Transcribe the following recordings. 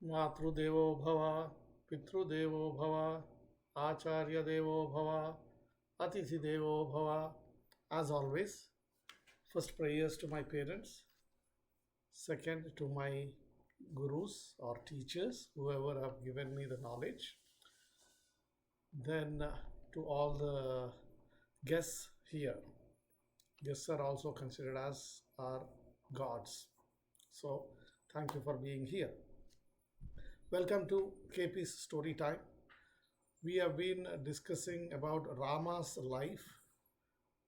मातृदेवो भव, पितृदेवो भव, आचार्यदेवो भव, अतिथिदेवो भव. As always, first prayers to my parents, second to my gurus or teachers, whoever have given me the knowledge, then to all the guests here. Guests are also considered as our gods. So, thank you for being here. Welcome to KP's Storytime. We have been discussing about Rama's life,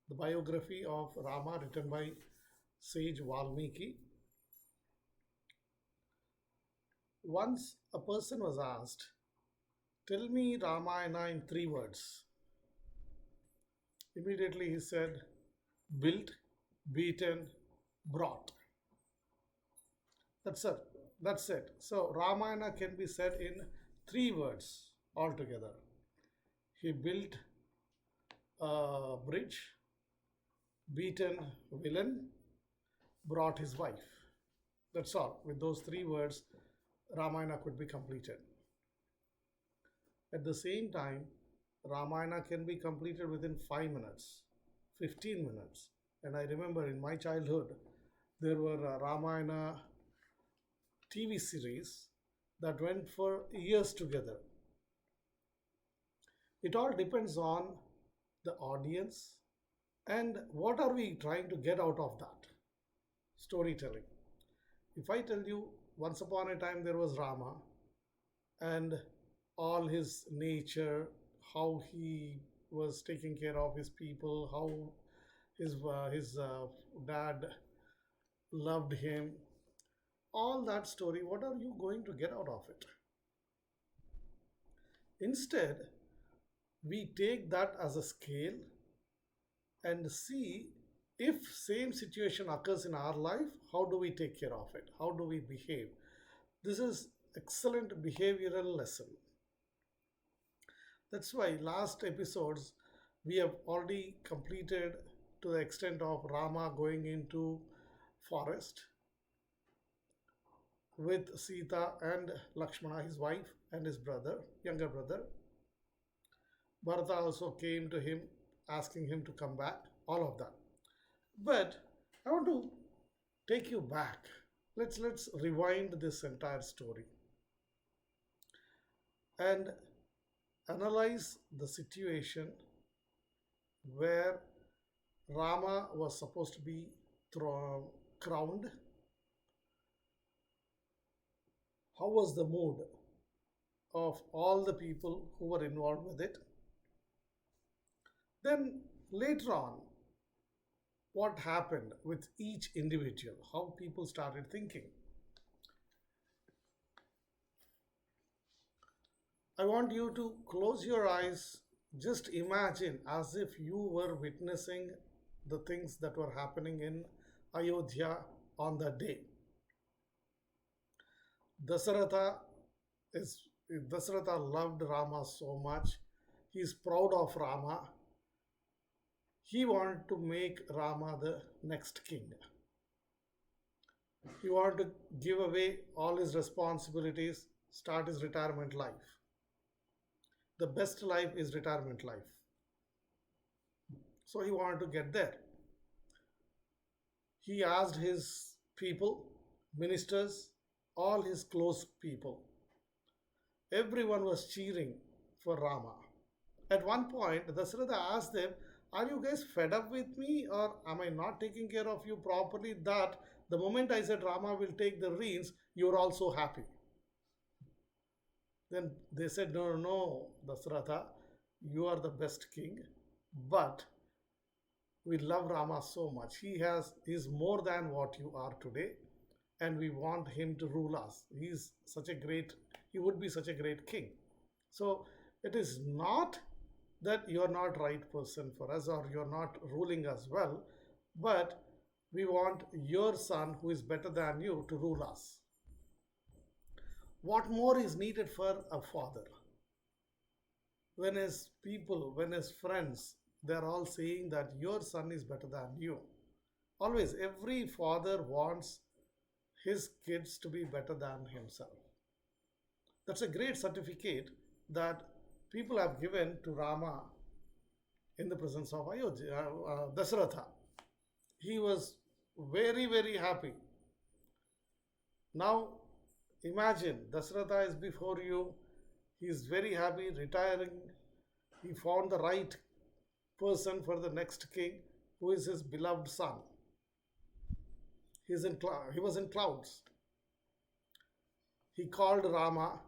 the biography of Rama written by sage Valmiki. Once a person was asked, "Tell me Ramayana in 3 words." Immediately he said, "Built, beaten, brought." That's it. That's it. So Ramayana can be said in 3 words altogether. He built a bridge, beaten villain, brought his wife. That's all. With those 3 words, Ramayana could be completed. At the same time, Ramayana can be completed within 5 minutes, 15 minutes. And I remember in my childhood, there were Ramayana TV series that went for years together. It all depends on the audience and what are we trying to get out of that storytelling. If I tell you once upon a time there was Rama and all his nature, how he was taking care of his people, how his dad loved him, all that story, what are you going to get out of it? Instead, we take that as a scale and see if same situation occurs in our life, how do we take care of it? How do we behave? This is excellent behavioral lesson. That's why last episodes we have already completed to the extent of Rama going into forest with Sita and Lakshmana, his wife, and his brother, younger brother. Bharata also came to him asking him to come back, all of that. But I want to take you back. Let's rewind this entire story and analyze the situation where Rama was supposed to be crowned. How was the mood of all the people who were involved with it? Then later on, what happened with each individual, how people started thinking. I want you to close your eyes, just imagine as if you were witnessing the things that were happening in Ayodhya on that day. Dasaratha Dasaratha loved Rama so much. He is proud of Rama. He wanted to make Rama the next king. He wanted to give away all his responsibilities, start his retirement life. The best life is retirement life. So he wanted to get there. He asked his people, ministers, all his close people. Everyone was cheering for Rama. At one point, Dasratha asked them, "Are you guys fed up with me, or am I not taking care of you properly? That the moment I said Rama will take the reins, you're also happy." Then they said, "No, no, no, Dasratha, you are the best king, but we love Rama so much. He's more than what you are today, and we want him to rule us. He would be such a great king. So it is not that you're not right person for us or you're not ruling us well, but we want your son who is better than you to rule us." What more is needed for a father? When his people, when his friends, they're all saying that your son is better than you. Always, every father wants his kids to be better than himself. That's a great certificate that people have given to Rama in the presence of Dasaratha. He was very, very happy. Now, imagine Dasaratha is before you. He is very happy, retiring. He found the right person for the next king, who is his beloved son. He was in clouds. He called Rama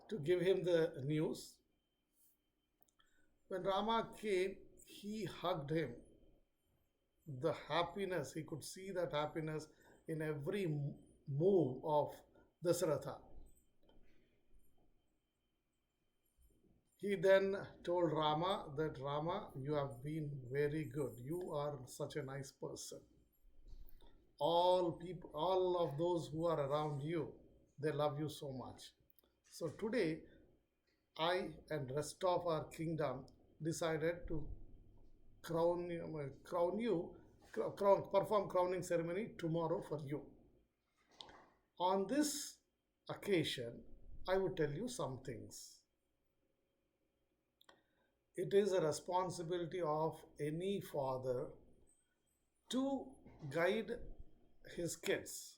to give him the news. When Rama came, he hugged him. The happiness, he could see that happiness in every move of Dasaratha. He then told Rama that, Rama, you have been very good. You are such a nice person. All people, all of those who are around you, they love you so much. So today, I and rest of our kingdom decided to perform crowning ceremony tomorrow for you. On this occasion, I would tell you some things. It is a responsibility of any father to guide his kids.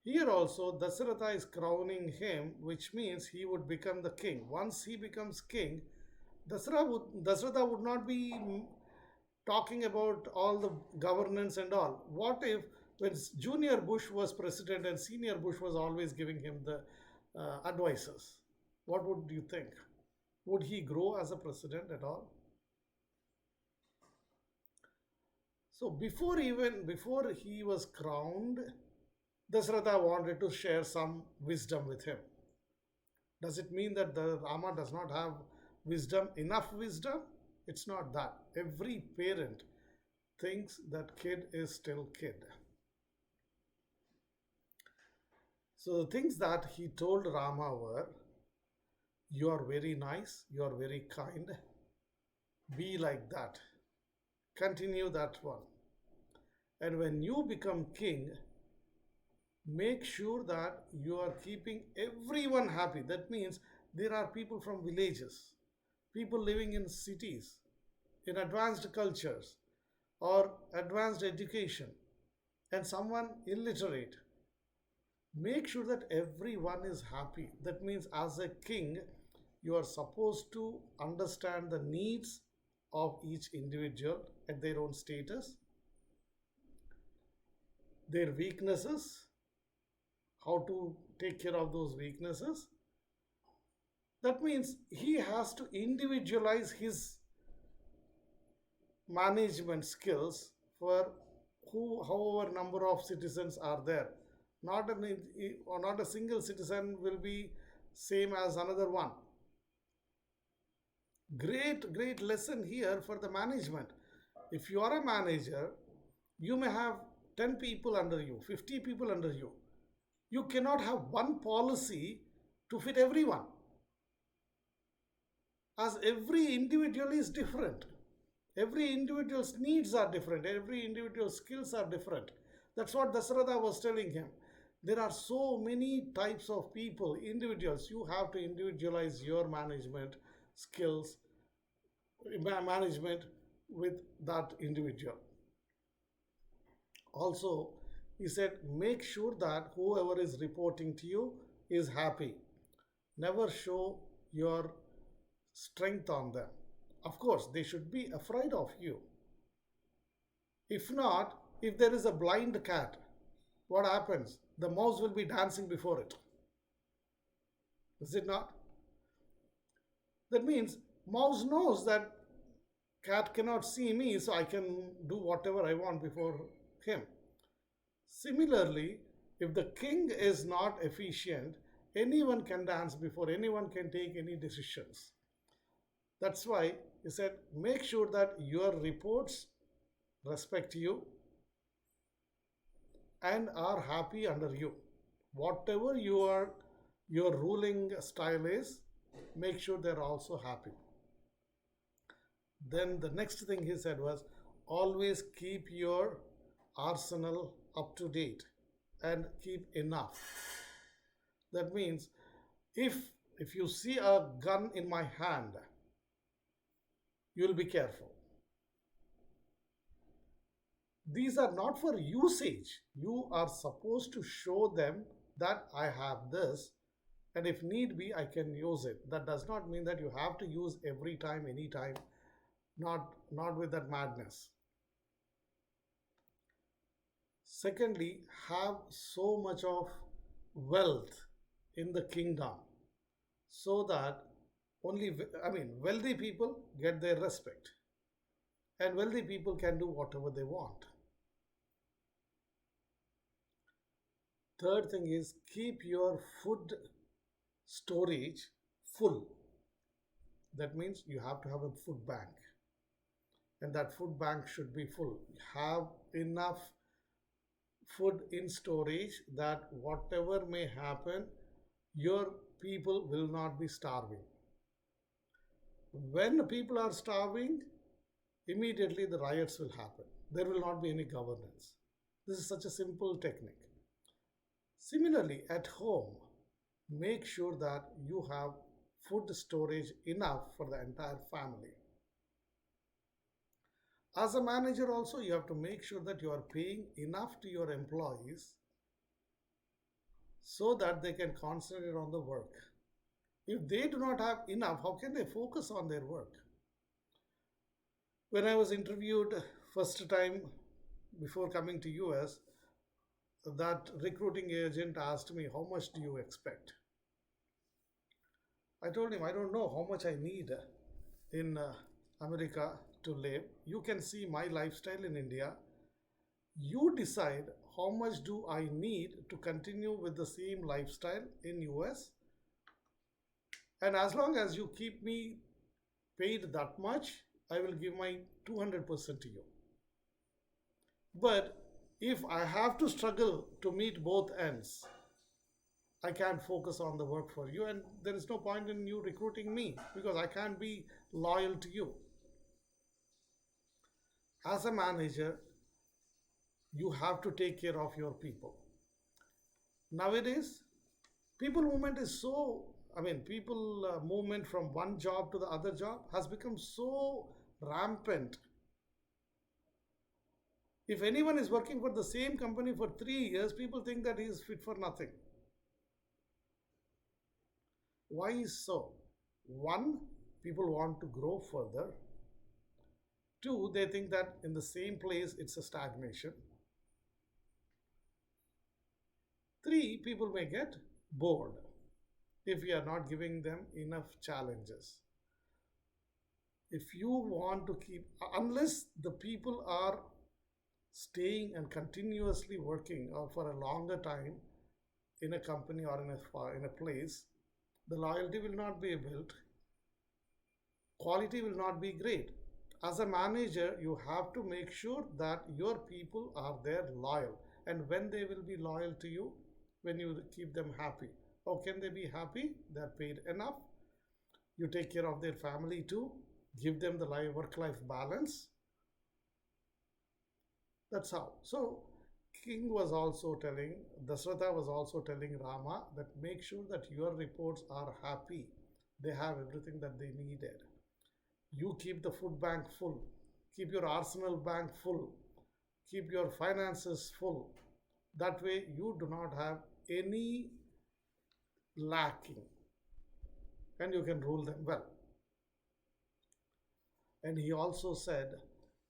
Here also, Dasaratha is crowning him, which means he would become the king. Once he becomes king, Dasaratha would not be talking about all the governance and all. What if when Junior Bush was president and Senior Bush was always giving him the advices? What would you think? Would he grow as a president at all? So before he was crowned, Dasaratha wanted to share some wisdom with him. Does it mean that the Rama does not have wisdom, enough wisdom? It's not that. Every parent thinks that kid is still kid. So the things that he told Rama were, you are very nice, you are very kind, be like that, continue that one. And when you become king, make sure that you are keeping everyone happy. That means there are people from villages, people living in cities, in advanced cultures or advanced education, and someone illiterate. Make sure that everyone is happy. That means as a king, you are supposed to understand the needs of each individual at their own status, their weaknesses, how to take care of those weaknesses. That means he has to individualize his management skills for however number of citizens are there. Not a single citizen will be same as another one. Great lesson here for the management. If you are a manager, you may have 10 people under you, 50 people under you. You cannot have one policy to fit everyone, as every individual is different. Every individual's needs are different. Every individual's skills are different. That's what Dasaratha was telling him. There are so many types of people, individuals. You have to individualize your management skills, management with that individual. Also, he said, make sure that whoever is reporting to you is happy. Never show your strength on them. Of course, they should be afraid of you. If not, if there is a blind cat, what happens? The mouse will be dancing before it. Is it not? That means mouse knows that cat cannot see me, so I can do whatever I want before him. Similarly, if the king is not efficient, anyone can dance before, anyone can take any decisions. That's why he said, make sure that your reports respect you and are happy under you. Whatever your ruling style is, make sure they're also happy. Then the next thing he said was, always keep your arsenal up to date. and keep enough. That means if if you see a gun in my hand, you'll be careful. These are not for usage. You are supposed to show them that I have this, and if need be, I can use it. That does not mean that you have to use every time, anytime, not with that madness. Secondly, have so much of wealth in the kingdom so that wealthy people get their respect, and wealthy people can do whatever they want. Third thing is keep your food storage full. That means you have to have a food bank, and that food bank should be full. Have enough food in storage that whatever may happen, your people will not be starving. When people are starving, immediately the riots will happen. There will not be any governance. This is such a simple technique. Similarly, at home, make sure that you have food storage enough for the entire family. As a manager, also, you have to make sure that you are paying enough to your employees so that they can concentrate on the work. If they do not have enough, how can they focus on their work? When I was interviewed first time before coming to US, that recruiting agent asked me, how much do you expect? I told him, I don't know how much I need in America to live. You can see my lifestyle in India. You decide how much do I need to continue with the same lifestyle in US, and as long as you keep me paid that much, I will give my 200% to you. But if I have to struggle to meet both ends, I can't focus on the work for you, and there is no point in you recruiting me because I can't be loyal to you. As a manager, you have to take care of your people. Nowadays, people movement is so, people movement from one job to the other job has become so rampant. If anyone is working for the same company for 3 years, people think that he is fit for nothing. Why is so? One, people want to grow further. Two, they think that in the same place it's a stagnation. Three, people may get bored if we are not giving them enough challenges. If you want to keep, unless the people are staying and continuously working or for a longer time in a company or in a place, the loyalty will not be built, quality will not be great. As a manager, you have to make sure that your people are there loyal, and when they will be loyal to you, when you keep them happy. How can they be happy? They're paid enough, you take care of their family too, give them the work-life balance. That's how. So King was also telling, Dasratha was also telling Rama that make sure that your reports are happy. They have everything that they needed. You keep the food bank full. Keep your arsenal bank full. Keep your finances full. That way you do not have any lacking, and you can rule them well. And he also said,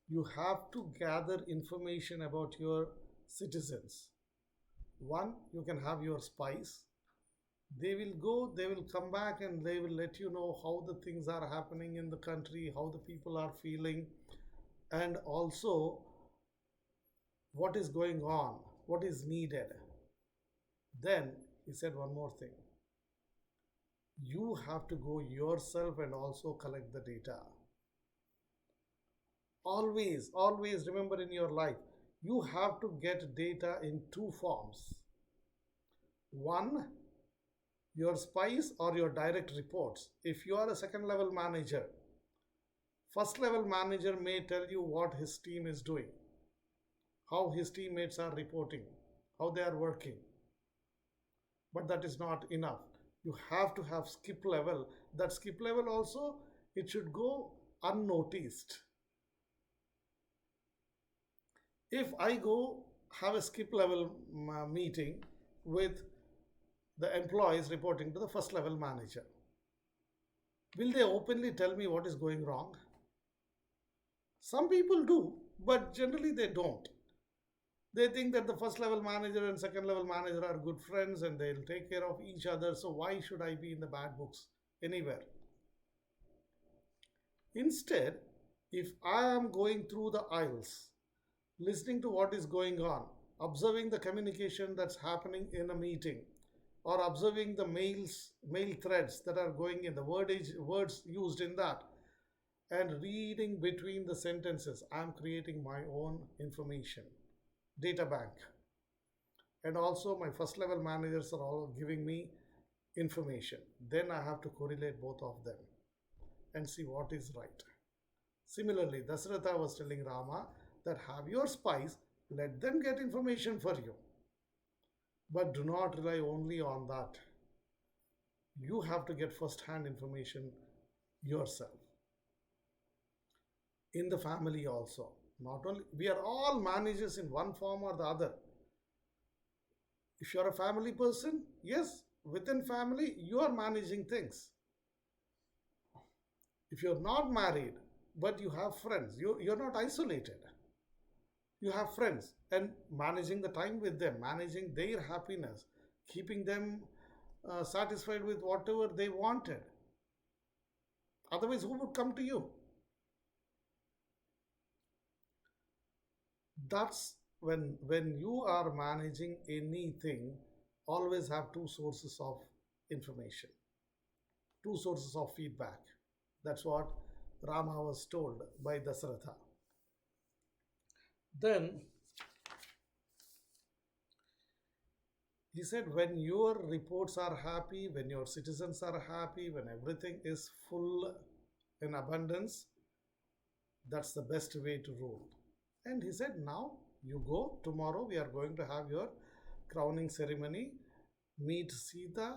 you have to gather information about your citizens. One, you can have your spies. They will go, they will come back, and they will let you know how the things are happening in the country, how the people are feeling, and also what is going on, what is needed. Then he said one more thing. You have to go yourself and also collect the data. Always remember in your life, you have to get data in two forms. One, your spies or your direct reports. If you are a second level manager, first level manager may tell you what his team is doing, how his teammates are reporting, how they are working. But that is not enough. You have to have skip level. That skip level also, it should go unnoticed. If I go have a skip level meeting with the employees reporting to the first level manager, will they openly tell me what is going wrong? Some people do, but generally they don't. They think that the first level manager and second level manager are good friends and they'll take care of each other. So why should I be in the bad books anywhere? Instead, if I am going through the aisles, listening to what is going on, observing the communication that's happening in a meeting, or observing the mail threads that are going in the words used in that, and reading between the sentences, I'm creating my own information data bank. And also my first level managers are all giving me information. Then I have to correlate both of them and see what is right. Similarly, Dasratha was telling Rama that have your spies, let them get information for you. But do not rely only on that. You have to get first hand information yourself. In the family also. Not only, we are all managers in one form or the other. If you're a family person, yes, within family, you are managing things. If you're not married, but you have friends, you're not isolated. You have friends and managing the time with them, managing their happiness, keeping them satisfied with whatever they wanted. Otherwise, who would come to you? That's when you are managing anything, always have two sources of information, two sources of feedback. That's what Rama was told by Dasratha. Then he said, when your reports are happy, when your citizens are happy, when everything is full in abundance, that's the best way to rule. And he said, now you go. Tomorrow we are going to have your crowning ceremony. Meet Sita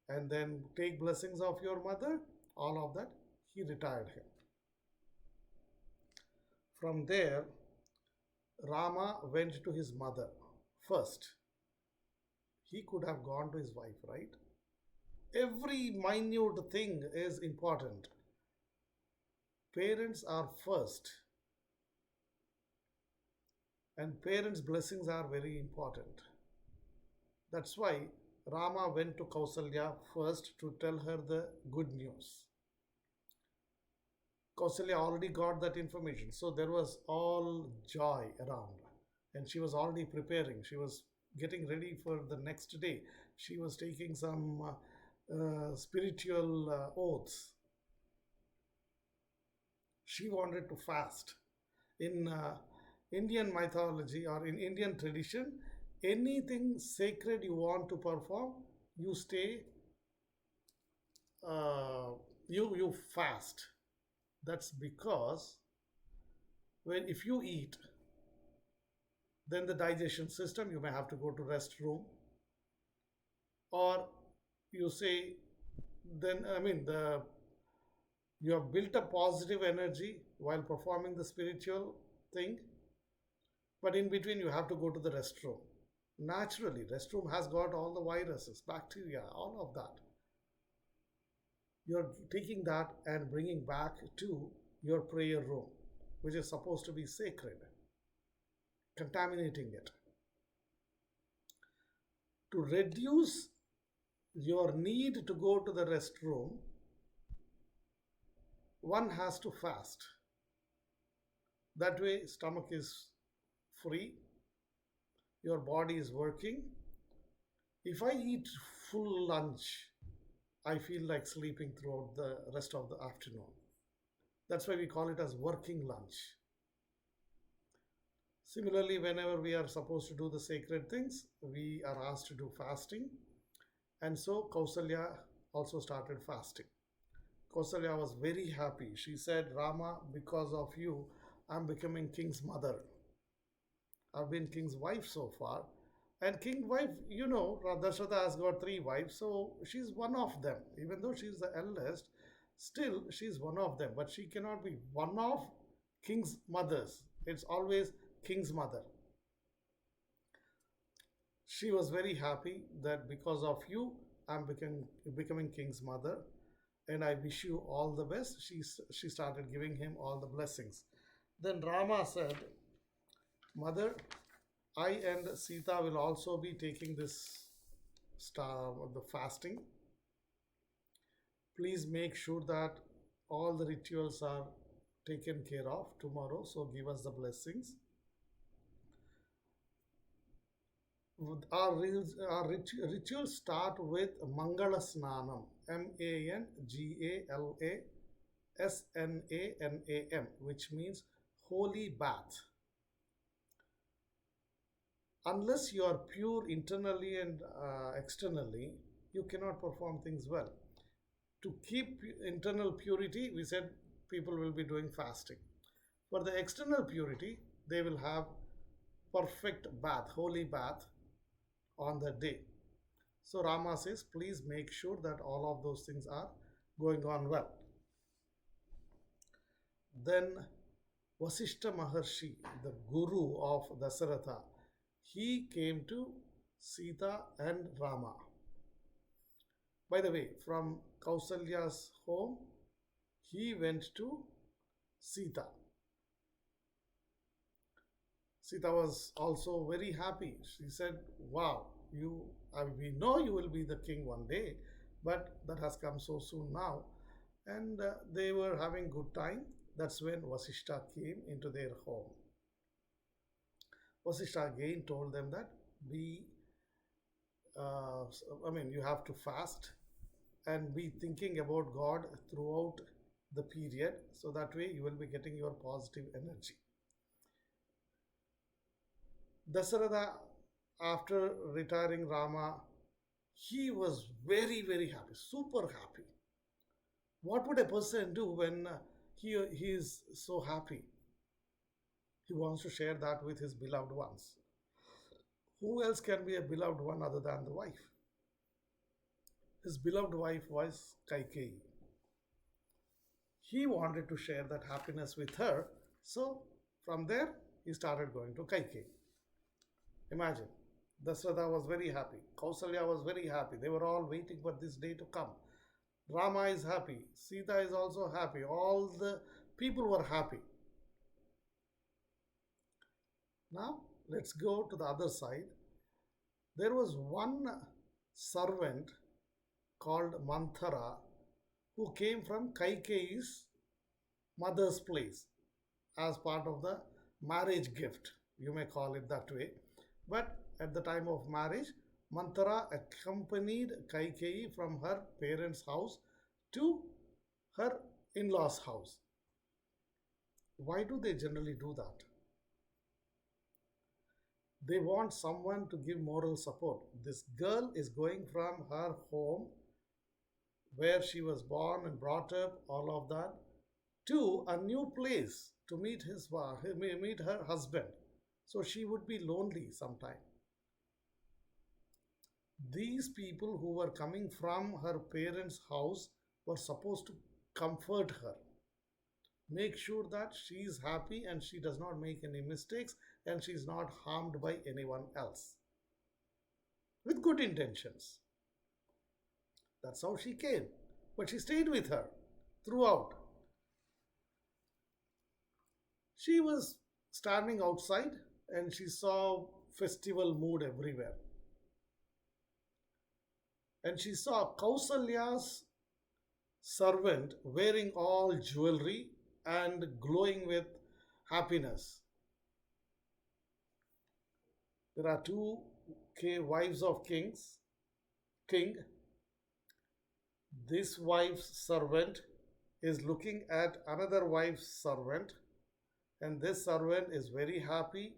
and then take blessings of your mother. All of that. He retired him. From there, Rama went to his mother first. He could have gone to his wife, right? Every minute thing is important. Parents are first. And parents' blessings are very important. That's why Rama went to Kausalya first to tell her the good news. Kausalya already got that information, so there was all joy around. And she was already preparing. She was getting ready for the next day. She was taking some spiritual oaths. She wanted to fast. In Indian mythology or in Indian tradition, anything sacred you want to perform, you stay, you fast. That's because when if you eat, then the digestion system, you may have to go to restroom, or you say, then I mean the you have built a positive energy while performing the spiritual thing, but in between you have to go to the restroom. Naturally, restroom has got all the viruses, bacteria, all of that. You're taking that and bringing back to your prayer room, which is supposed to be sacred, contaminating it. To reduce your need to go to the restroom, one has to fast. That way, stomach is free, your body is working. If I eat full lunch, I feel like sleeping throughout the rest of the afternoon. That's why we call it as working lunch. Similarly, whenever we are supposed to do the sacred things, we are asked to do fasting. And so Kausalya also started fasting. Kausalya was very happy. She said, Rama, because of you, I'm becoming king's mother. I've been king's wife so far, And king wife, Dashrata has got three wives, so she's one of them. Even though she's the eldest, still she's one of them. But she cannot be one of king's mothers. It's always king's mother. She was very happy that because of you, I'm becoming king's mother, and I wish you all the best. She started giving him all the blessings. Then Rama said, Mother, I and Sita will also be taking this star the fasting. Please make sure that all the rituals are taken care of tomorrow. So give us the blessings. Our rituals start with Mangala Snanam, Mangala Snanam, which means holy bath. Unless you are pure internally and externally, you cannot perform things well. To keep internal purity, we said people will be doing fasting. For the external purity, they will have perfect bath, holy bath on the day. So Rama says, please make sure that all of those things are going on well. Then Vasishta Maharshi, the guru of Dasaratha, he came to Sita and Rama. By the way, from Kausalya's home, he went to Sita. Sita was also very happy. She said, wow, we know you will be the king one day, but that has come so soon now. And they were having good time. That's when Vasishta came into their home. Vasishta again told them that uh, you have to fast and be thinking about God throughout the period, so that way you will be getting your positive energy. Dasaratha, after retiring Rama, he was very, very happy, super happy. What would a person do when he is so happy? He wants to share that with his beloved ones. Who else can be a beloved one other than the wife? His beloved wife was Kaikeyi. He wanted to share that happiness with her, so from there he started going to Kaikeyi. Imagine, Dasratha was very happy, Kausalya was very happy. They were all waiting for this day to come. Rama is happy, Sita is also happy, all the people were happy. Now, let's go to the other side. There was one servant called Manthara who came from Kaikeyi's mother's place as part of the marriage gift. You may call it that way. But at the time of marriage, Manthara accompanied Kaikeyi from her parents' house to her in-laws' house. Why do they generally do that? They want someone to give moral support. This girl is going from her home where she was born and brought up, all of that, to a new place to meet her husband. So she would be lonely sometime. These people who were coming from her parents' house were supposed to comfort her, make sure that she is happy and she does not make any mistakes and she is not harmed by anyone else, with good intentions. That's how she came. But she stayed with her throughout. She was standing outside and she saw festival mood everywhere. And she saw Kausalya's servant wearing all jewelry and glowing with happiness. There are two wives of king. This wife's servant is looking at another wife's servant, and this servant is very happy,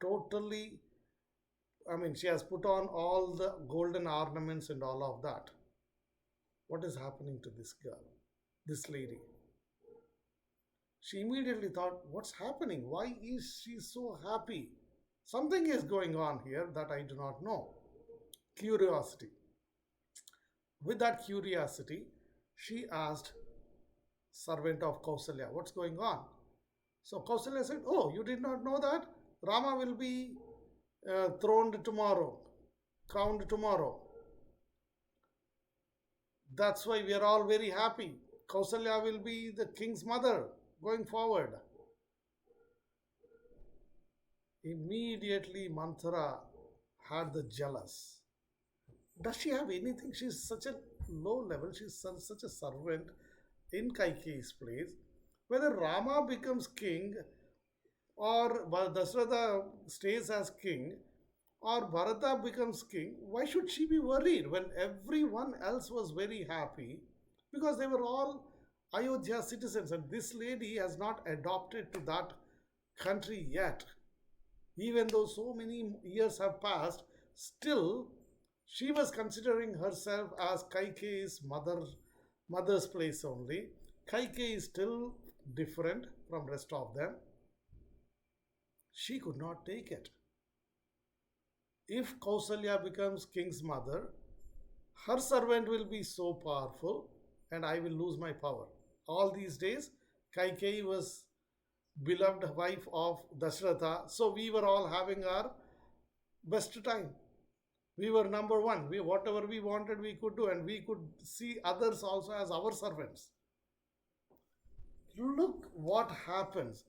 totally. She has put on all the golden ornaments and all of that. What is happening to this girl, this lady? She immediately thought, what's happening? Why is she so happy? Something is going on here that I do not know. Curiosity. With that curiosity, she asked servant of Kausalya, what's going on? So Kausalya said, oh, you did not know that? Rama will be throned tomorrow, crowned tomorrow. That's why we are all very happy. Kausalya will be the king's mother going forward. Immediately Manthara had the jealous. Does she have anything? She's such a low level, she's such a servant in Kaikeyi's place. Whether Rama becomes king or Dasratha stays as king or Bharata becomes king, why should she be worried when everyone else was very happy? Because they were all Ayodhya citizens, and this lady has not adopted to that country yet. Even though so many years have passed, still she was considering herself as Kaikeyi's mother's place only. Kaikeyi is still different from rest of them. She could not take it. If Kausalya becomes king's mother, her servant will be so powerful and I will lose my power. All these days, Kaikeyi was beloved wife of Dashratha, so we were all having our best time. We were number one. We whatever we wanted we could do, and we could see others also as our servants. Look what happens.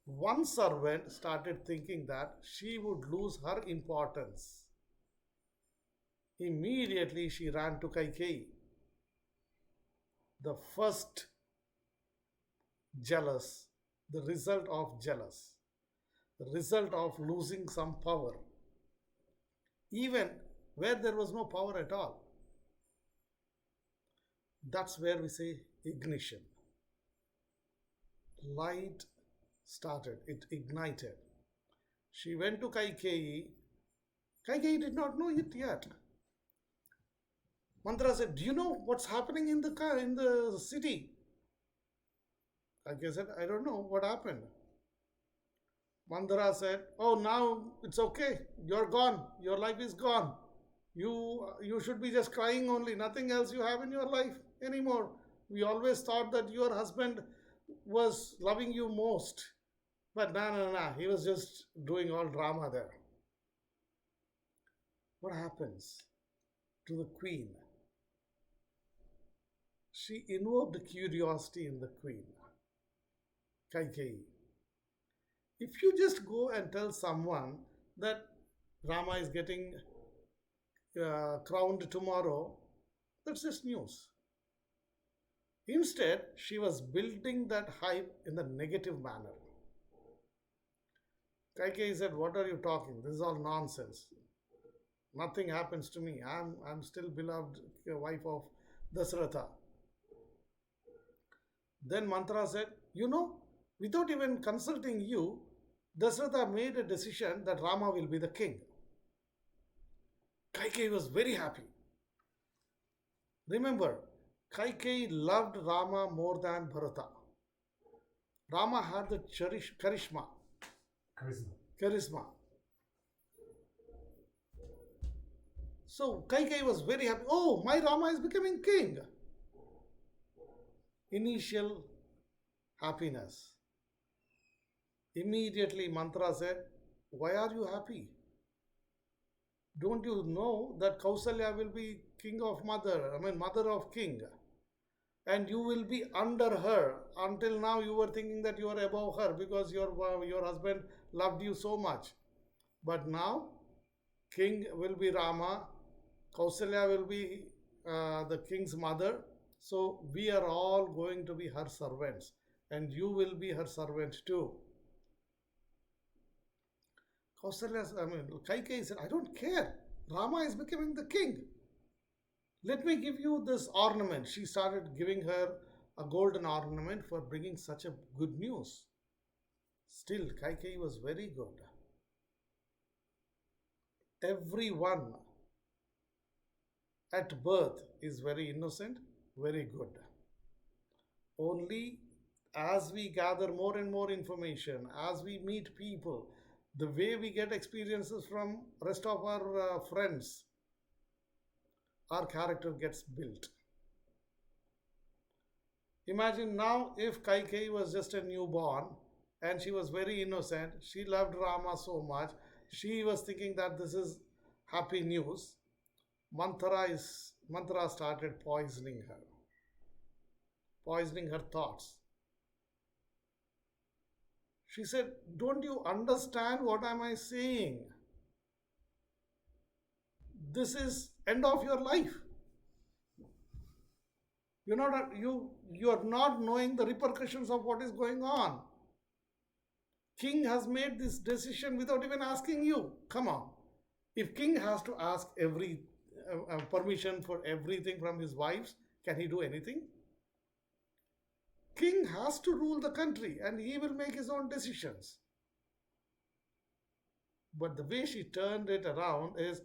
One servant started thinking that she would lose her importance. Immediately she ran to Kaikeyi. The first jealous, the result of jealous, the result of losing some power, even where there was no power at all. That's where we say ignition. Light started, it ignited. She went to Kaikeyi. Kaikeyi did not know it yet. Manthara said, do you know what's happening in the city? Kaikeyi said, I don't know what happened. Manthara said, oh, now it's okay. You're gone. Your life is gone. You should be just crying only. Nothing else you have in your life anymore. We always thought that your husband was loving you most. But no. He was just doing all drama there. What happens to the queen? She invoked curiosity in the queen, Kaikeyi. If you just go and tell someone that Rama is getting crowned tomorrow, that's just news. Instead, she was building that hype in the negative manner. Kaikeyi said, what are you talking? This is all nonsense. Nothing happens to me. I'm still beloved wife of Dasratha. Then Manthara said, you know, without even consulting you, Dasratha made a decision that Rama will be the king. Kaikeyi was very happy. Remember, Kaikeyi loved Rama more than Bharata. Rama had the charisma. So Kaikeyi was very happy. Oh, my Rama is becoming king. Initial happiness. Immediately Manthara said, why are you happy? Don't you know that Kausalya will be mother of king, and you will be under her? Until now you were thinking that you are above her because your husband loved you so much. But now king will be Rama, Kausalya will be the king's mother. So we are all going to be her servants, and you will be her servant too. Kaikeyi said, I don't care. Rama is becoming the king. Let me give you this ornament. She started giving her a golden ornament for bringing such a good news. Still, Kaikeyi was very good. Everyone at birth is very innocent, very good. Only as we gather more and more information, as we meet people, The way we get experiences from rest of our friends, our character gets built. Imagine now if Kaikeyi was just a newborn and she was very innocent, she loved Rama so much, she was thinking that this is happy news. Manthara started poisoning her thoughts. She said, "Don't you understand what am I saying? This is end of your life. You're not knowing the repercussions of what is going on. King has made this decision without even asking you. Come on. If king has to ask every permission for everything from his wives, can he do anything? King has to rule the country and he will make his own decisions." But the way she turned it around is,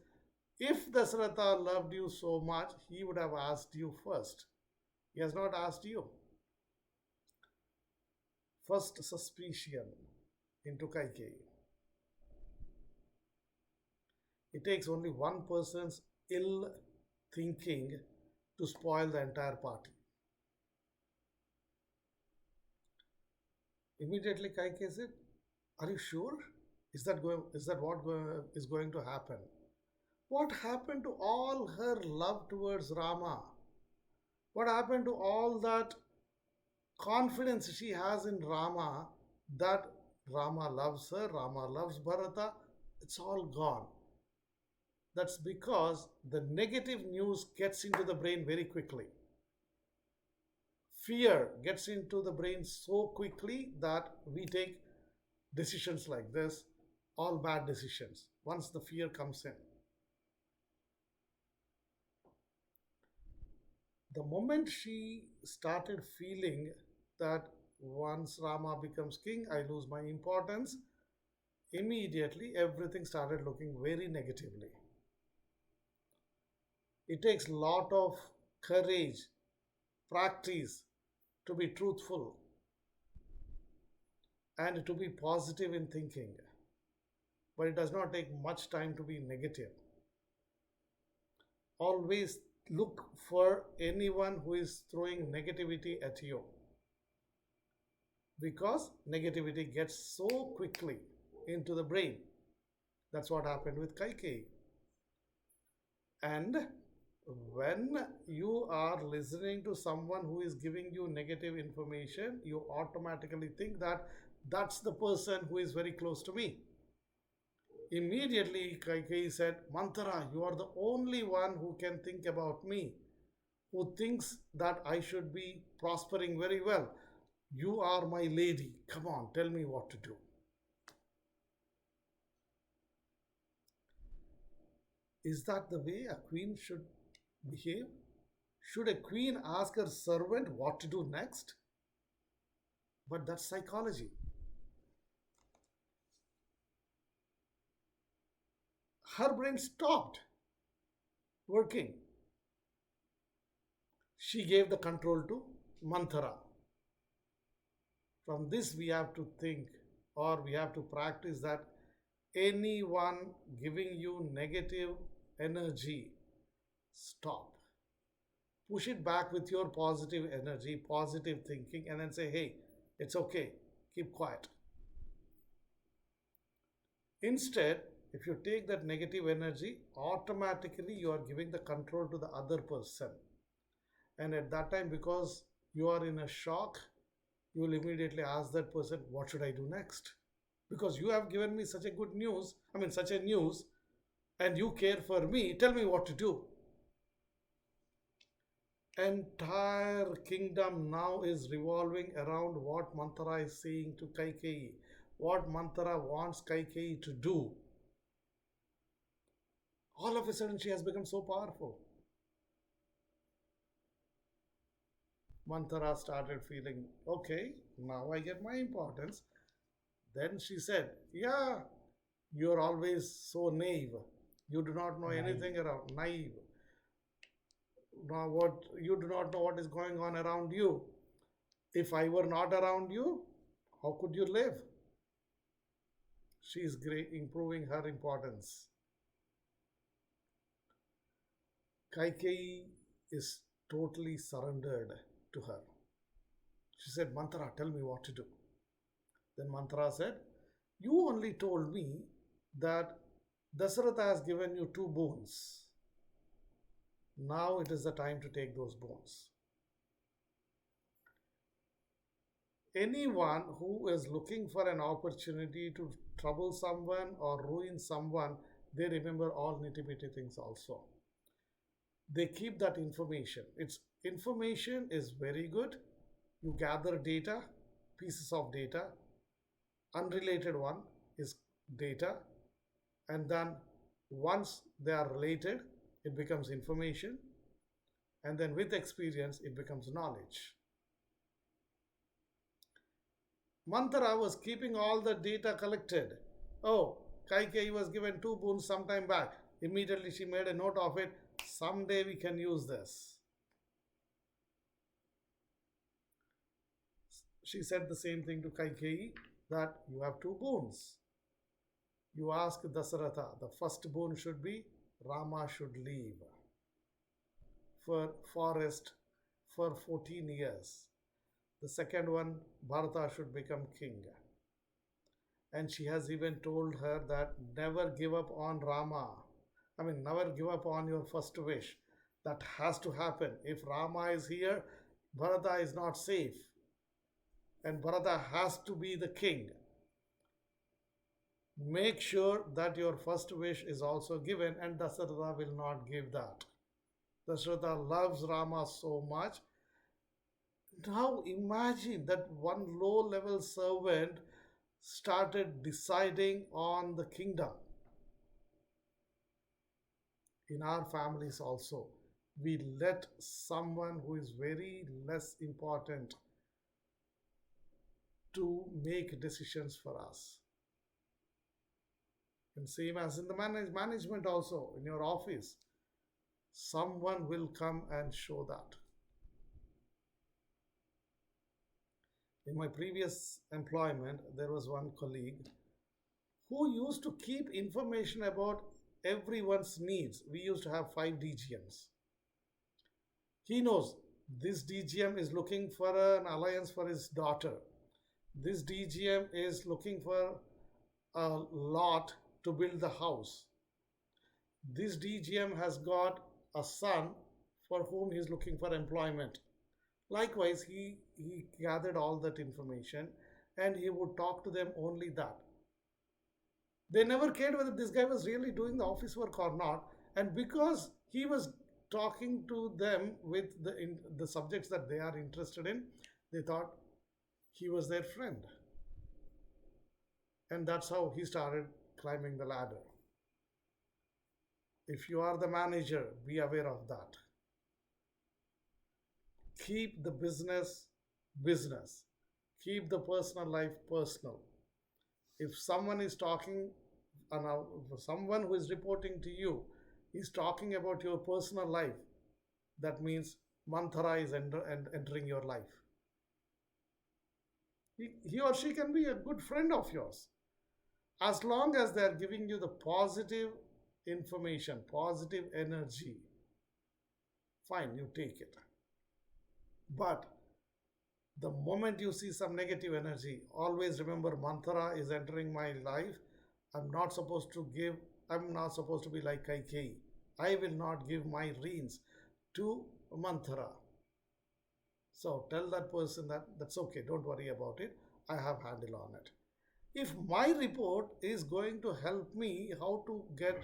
if Dasratha loved you so much, he would have asked you first. He has not asked you. First suspicion into Kaikeyi. It takes only one person's ill thinking to spoil the entire party. Immediately Kaikeyi said, "Are you sure? Is that what is going to happen?" What happened to all her love towards Rama? What happened to all that confidence she has in Rama, that Rama loves her, Rama loves Bharata? It's all gone. That's because the negative news gets into the brain very quickly. Fear gets into the brain so quickly that we take decisions like this, all bad decisions, once the fear comes in. The moment she started feeling that once Rama becomes king, I lose my importance, immediately everything started looking very negatively. It takes a lot of courage, practice to be truthful and to be positive in thinking. But it does not take much time to be negative. Always look for anyone who is throwing negativity at you, because negativity gets so quickly into the brain. That's what happened with Kaikeyi. And when you are listening to someone who is giving you negative information, you automatically think that that's the person who is very close to me. Immediately, Kaikeyi said, "Manthara, you are the only one who can think about me, who thinks that I should be prospering very well. You are my lady. Come on, tell me what to do." Is that the way a queen should behave? Should a queen ask her servant what to do next? But that's psychology. Her brain stopped working. She gave the control to Manthara. From this, we have to think, or we have to practice, that anyone giving you negative energy, stop. Push it back with your positive energy, positive thinking, and then say, "Hey, it's okay, keep quiet." Instead, if you take that negative energy, automatically you are giving the control to the other person. And at that time, because you are in a shock, you will immediately ask that person, "What should I do next? Because you have given me such a good news, such a news, and you care for me, tell me what to do." Entire kingdom now is revolving around what Manthara is saying to Kaikeyi, what Manthara wants Kaikeyi to do. All of a sudden, she has become so powerful. Manthara started feeling, okay, now I get my importance. Then she said, "Yeah, you're always so naive. You do not know anything around. Naive. Now, what you do not know what is going on around you. If I were not around you, how could you live?" She is great, improving her importance. Kaikeyi is totally surrendered to her. She said, Mantra, tell me what to do. Then Mantra said, you only told me that Dasaratha has given you two boons. Now it is the time to take those boons. Anyone who is looking for an opportunity to trouble someone or ruin someone, they remember all nitty-bitty things also. They keep that information. It's information is very good. You gather data, pieces of data. Unrelated one is data, and then once they are related, it becomes information, and then with experience, it becomes knowledge. Manthara was keeping all the data collected. Oh, Kaikeyi was given two boons some time back. Immediately she made a note of it. Someday we can use this. She said the same thing to Kaikeyi, that you have two boons. You ask Dasaratha, the first boon should be Rama should leave for forest for 14 years. The second one, Bharata should become king. And she has even told her that never give up on Rama. I mean, never give up on your first wish. That has to happen. If Rama is here, Bharata is not safe. And Bharata has to be the king. Make sure that your first wish is also given, and Dasaratha will not give that. Dasaratha loves Rama so much. Now imagine that one low level servant started deciding on the kingdom. In our families also, we let someone who is very less important to make decisions for us. And same as in the management also, in your office, someone will come and show that. In my previous employment, there was one colleague who used to keep information about everyone's needs. We used to have 5 DGMs. He knows this DGM is looking for an alliance for his daughter. This DGM is looking for a lot to build the house. This DGM has got a son for whom he is looking for employment. Likewise, he gathered all that information and he would talk to them only that. They never cared whether this guy was really doing the office work or not. And because he was talking to them with the subjects that they are interested in, they thought he was their friend. And that's how he started climbing the ladder. If you are the manager, be aware of that. Keep the business business. Keep the personal life personal. If someone is talking, someone who is reporting to you is talking about your personal life, that means Manthara is entering your life. He or she can be a good friend of yours. As long as they are giving you the positive information, positive energy, fine, you take it. But the moment you see some negative energy, always remember Manthara is entering my life. I'm not supposed to be like Kaikeyi. I will not give my reins to Manthara. So tell that person that that's okay, don't worry about it. I have handle on it. If my report is going to help me how to get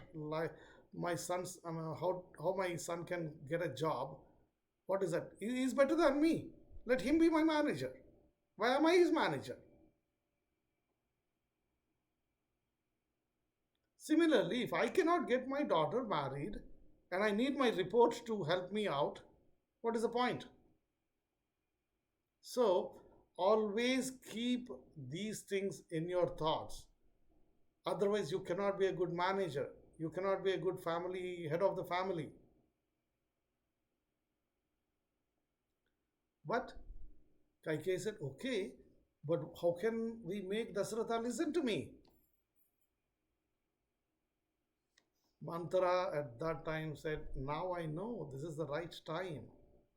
my son's, how my son can get a job, what is that? He is better than me. Let him be my manager. Why am I his manager? Similarly, if I cannot get my daughter married and I need my report to help me out, what is the point? So, always keep these things in your thoughts. Otherwise, you cannot be a good manager. You cannot be a good head of the family. But Kaikeyi said, okay, but how can we make Dasaratha listen to me? Mantra at that time said, now I know this is the right time.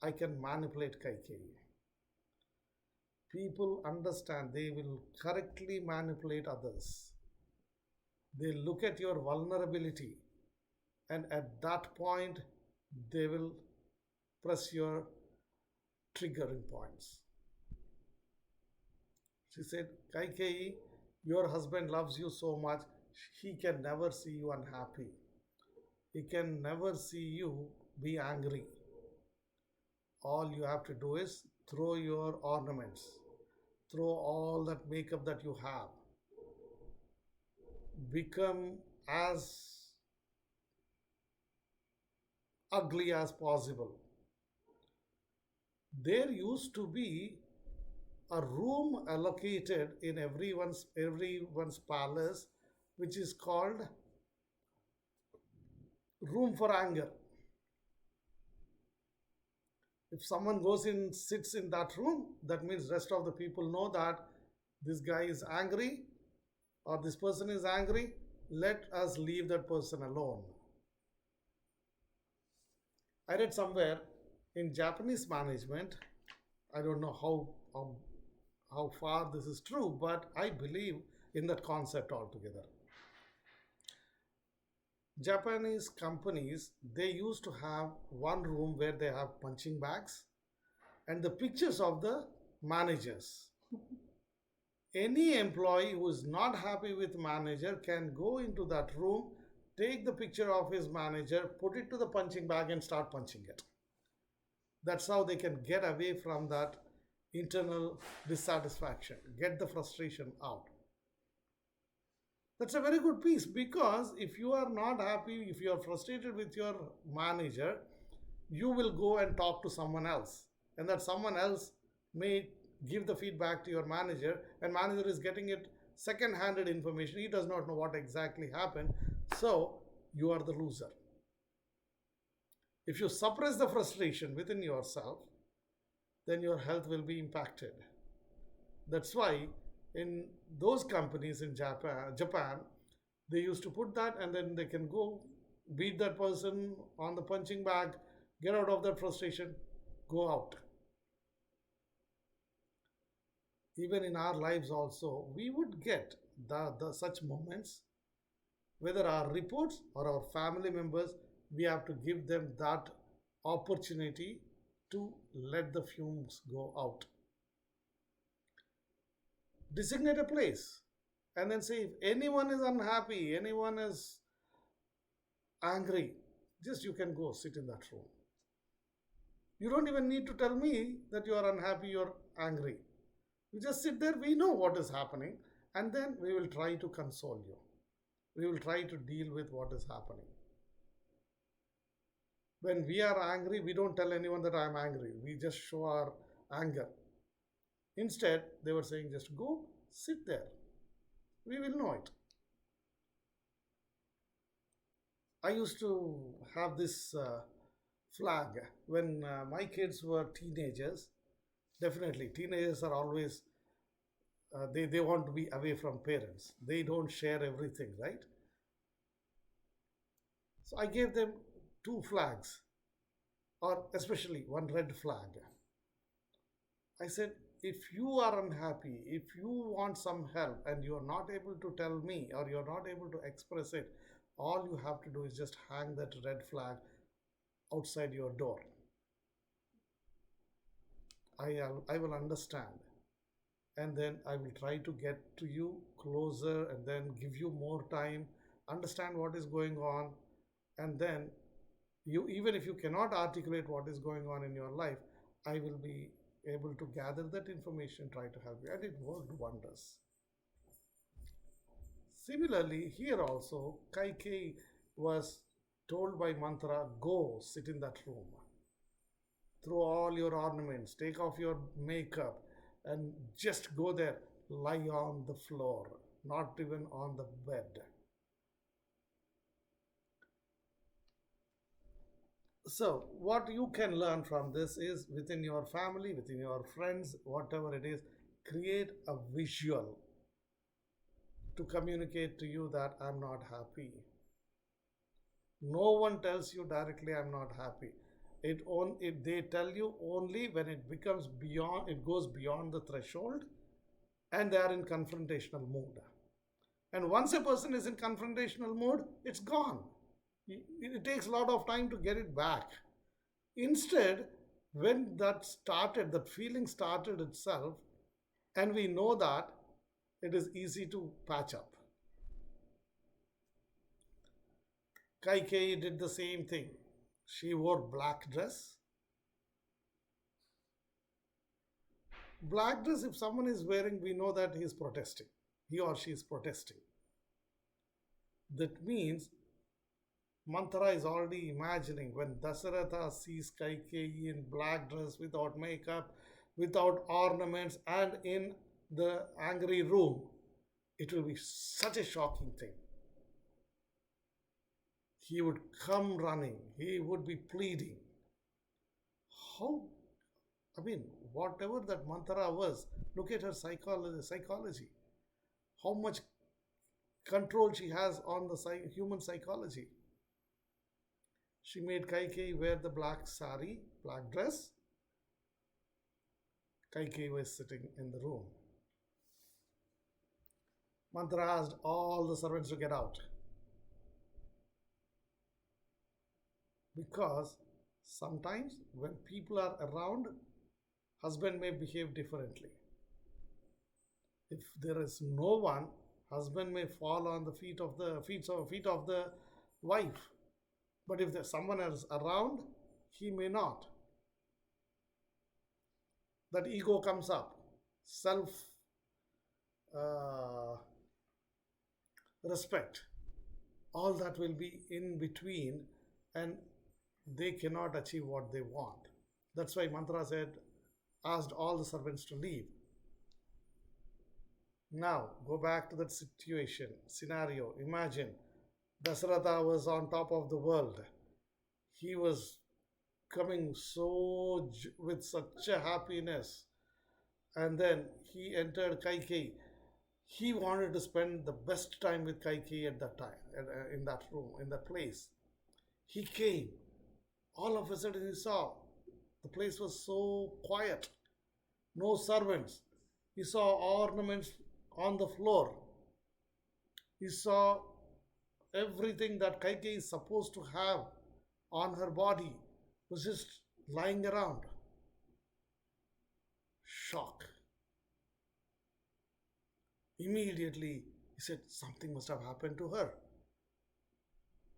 I can manipulate Kaikeyi. People understand, they will correctly manipulate others. They look at your vulnerability, and at that point, they will press your triggering points. She said, Kaikeyi, your husband loves you so much, he can never see you unhappy. He can never see you be angry. All you have to do is throw your ornaments, throw all that makeup that you have, become as ugly as possible. There used to be a room allocated in everyone's palace, which is called room for anger. If someone goes in, sits in that room, that means rest of the people know that this guy is angry or this person is angry. Let us leave that person alone. I read somewhere in Japanese management, I don't know how far this is true, but I believe in that concept altogether. Japanese companies, they used to have one room where they have punching bags and the pictures of the managers. Any employee who is not happy with manager can go into that room, take the picture of his manager, put it to the punching bag and start punching it. That's how they can get away from that internal dissatisfaction, get the frustration out. That's a very good piece, because if you are not happy, if you are frustrated with your manager, you will go and talk to someone else, and that someone else may give the feedback to your manager, and manager is getting it second-handed information. He does not know what exactly happened, so you are the loser. If you suppress the frustration within yourself, then your health will be impacted. That's why in those companies in Japan, they used to put that, and then they can go beat that person on the punching bag, get out of that frustration, go out. Even in our lives also, we would get the such moments, whether our reports or our family members, we have to give them that opportunity to let the fumes go out. Designate a place and then say, if anyone is unhappy, anyone is angry, just you can go sit in that room. You don't even need to tell me that you are unhappy, you're angry. You just sit there, we know what is happening, and then we will try to console you. We will try to deal with what is happening. When we are angry, we don't tell anyone that I'm angry. We just show our anger. Instead, they were saying, just go sit there. We will know it. I used to have this flag when my kids were teenagers. Definitely, teenagers are always, they want to be away from parents. They don't share everything, right? So I gave them two flags, or especially one red flag. I said, if you are unhappy, if you want some help and you are not able to tell me or you are not able to express it, all you have to do is just hang that red flag outside your door. I will understand, and then I will try to get to you closer and then give you more time, understand what is going on, and then you, even if you cannot articulate what is going on in your life, I will be able to gather that information, try to help you, and it worked wonders. Similarly, here also, Kaikeyi was told by Mantra, go sit in that room, throw all your ornaments, take off your makeup, and just go there, lie on the floor, not even on the bed. So, what you can learn from this is, within your family, within your friends, whatever it is, create a visual to communicate to you that I'm not happy. No one tells you directly, I'm not happy. They tell you only when it becomes beyond, it goes beyond the threshold and they are in confrontational mood. And once a person is in confrontational mode, it's gone. It takes a lot of time to get it back. Instead, when that started, that feeling started itself, and we know that, it is easy to patch up. Kaikei did the same thing. She wore black dress. Black dress, if someone is wearing, we know that he is protesting. He or she is protesting. That means Manthara is already imagining when Dasaratha sees Kaikeyi in black dress, without makeup, without ornaments, and in the angry room, it will be such a shocking thing. He would come running, he would be pleading. How, I mean, whatever that Manthara was, look at her psychology. How much control she has on the human psychology. She made Kaikeyi wear the black sari, black dress. Kaikeyi was sitting in the room. Manthara asked all the servants to get out. Because sometimes when people are around, husband may behave differently. If there is no one, husband may fall on the feet of the wife. But if there's someone else around, he may not. That ego comes up, self uh, respect, all that will be in between, and they cannot achieve what they want. That's why Mantra said, asked all the servants to leave. Now, go back to that scenario. Imagine Dasaratha was on top of the world. He was coming with such a happiness. And then he entered Kaikeyi. He wanted to spend the best time with Kaikeyi at that time, in that room, in that place. He came. All of a sudden he saw the place was so quiet. No servants. He saw ornaments on the floor. He saw everything that Kaikeyi is supposed to have on her body was just lying around. Shock. Immediately he said, something must have happened to her.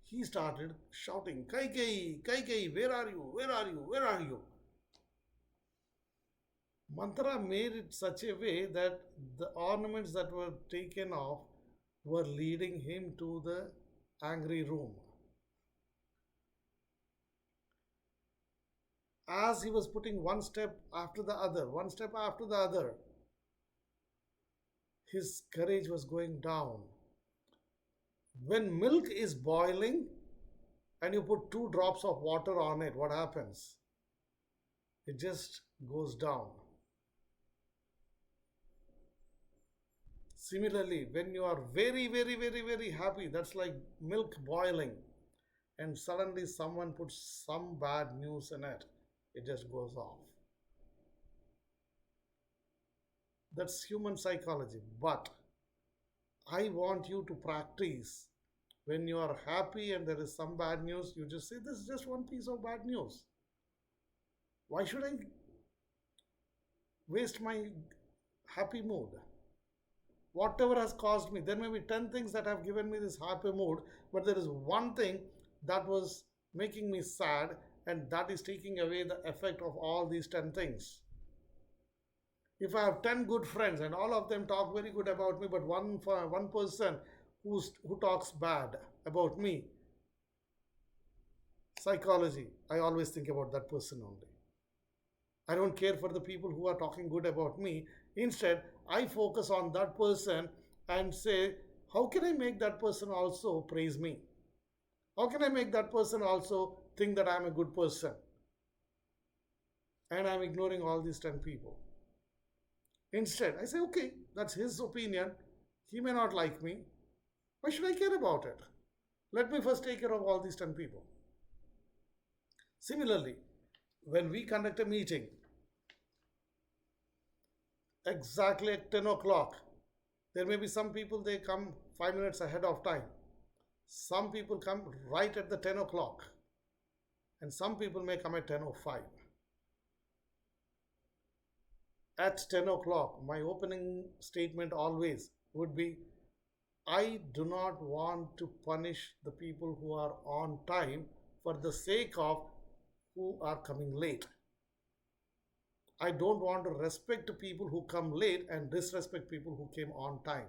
He started shouting, Kaikeyi, Kaikeyi, where are you? Where are you? Where are you? Mantra made it such a way that the ornaments that were taken off were leading him to the angry room. As he was putting one step after the other, his courage was going down. When milk is boiling and you put 2 drops of water on it, what happens? It just goes down. Similarly, when you are very, very, very, very happy, that's like milk boiling, and suddenly someone puts some bad news in it, it just goes off. That's human psychology. But I want you to practice when you are happy and there is some bad news, you just say, this is just one piece of bad news. Why should I waste my happy mood? Whatever has caused me, there may be 10 things that have given me this happy mood, but there is one thing that was making me sad, and that is taking away the effect of all these 10 things. If I have 10 good friends and all of them talk very good about me, but one person who talks bad about me, psychology, I always think about that person only. I don't care for the people who are talking good about me. Instead, I focus on that person and say, how can I make that person also praise me? How can I make that person also think that I'm a good person? And I'm ignoring all these 10 people. Instead, I say, okay, that's his opinion. He may not like me. Why should I care about it? Let me first take care of all these 10 people. Similarly, when we conduct a meeting exactly at 10 o'clock, there may be some people they come 5 minutes ahead of time. Some people come right at the 10 o'clock, and some people may come at 10:05. At 10 o'clock, my opening statement always would be, I do not want to punish the people who are on time for the sake of who are coming late. I don't want to respect people who come late and disrespect people who came on time.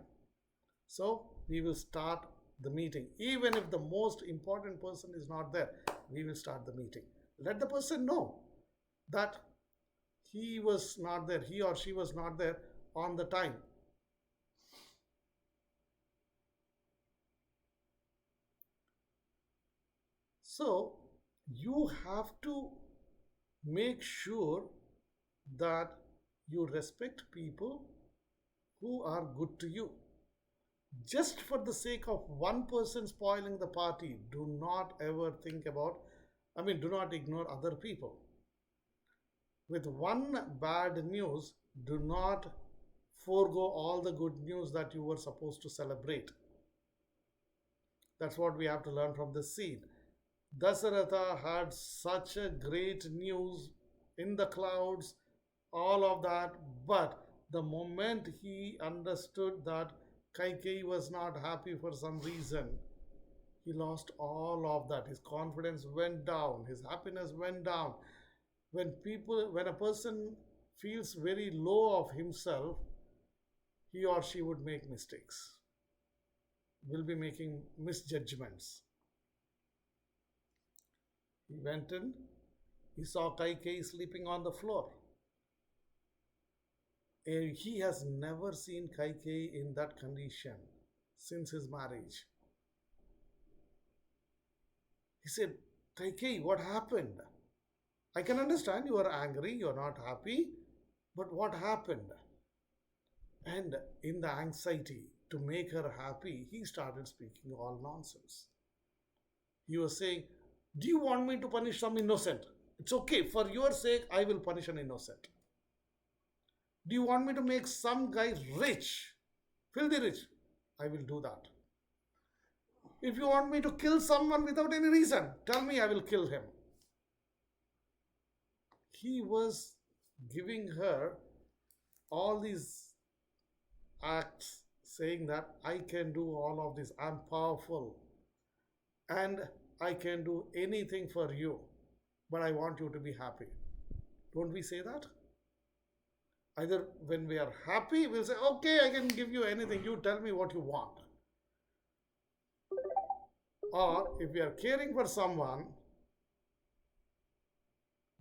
So we will start the meeting. Even if the most important person is not there, we will start the meeting. Let the person know that he was not there, he or she was not there on the time. So you have to make sure that you respect people who are good to you. Just for the sake of one person spoiling the party, do not ever think about, do not ignore other people. With one bad news, do not forego all the good news that you were supposed to celebrate. That's what we have to learn from this scene. Dasaratha had such a great news in the clouds, all of that, but the moment he understood that Kaikeyi was not happy for some reason, he lost all of that. His confidence went down, his happiness went down. When a person feels very low of himself, he or she would make mistakes, will be making misjudgments. He went in, he saw Kaikeyi sleeping on the floor. And he has never seen Kaikeyi in that condition since his marriage. He said, Kaikeyi, what happened? I can understand you are angry, you are not happy, but what happened? And in the anxiety to make her happy, he started speaking all nonsense. He was saying, do you want me to punish some innocent? It's okay, for your sake, I will punish an innocent. Do you want me to make some guy rich, filthy rich? I will do that. If you want me to kill someone without any reason, tell me, I will kill him. He was giving her all these acts saying that I can do all of this, I'm powerful, and I can do anything for you, but I want you to be happy. Don't we say that? Either when we are happy, we'll say, okay, I can give you anything, you tell me what you want. Or if we are caring for someone,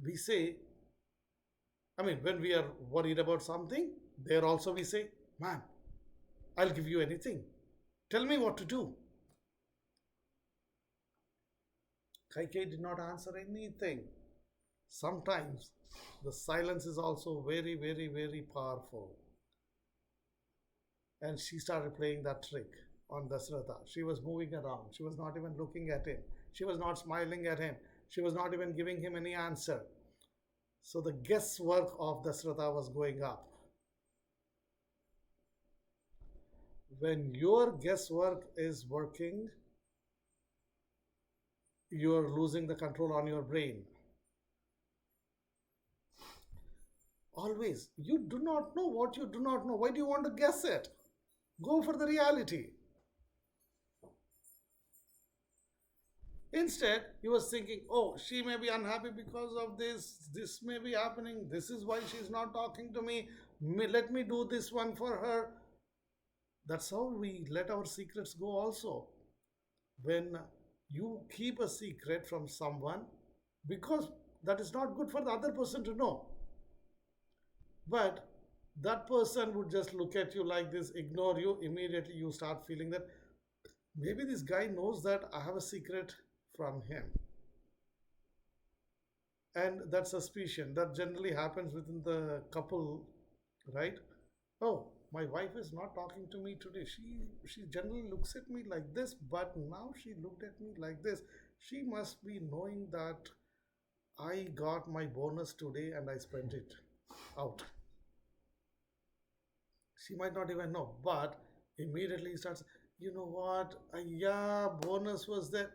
we say, when we are worried about something, there also we say, man, I'll give you anything. Tell me what to do. Kaikeyi did not answer anything. Sometimes the silence is also very, very, very powerful. And she started playing that trick on Dasratha. She was moving around. She was not even looking at him. She was not smiling at him. She was not even giving him any answer. So the guesswork of Dasratha was going up. When your guesswork is working, you're losing the control on your brain. Always, you do not know what you do not know. Why do you want to guess it? Go for the reality. Instead, he was thinking, oh, she may be unhappy because of this may be happening, this is why she's not talking to me, let me do this one for her. That's how we let our secrets go also. When you keep a secret from someone, because that is not good for the other person to know. But that person would just look at you like this, ignore you, immediately you start feeling that maybe this guy knows that I have a secret from him. And that suspicion, that generally happens within the couple, right? Oh, my wife is not talking to me today. She generally looks at me like this, but now she looked at me like this. She must be knowing that I got my bonus today and I spent it out. She might not even know, but immediately he starts, you know what? Yeah, bonus was there.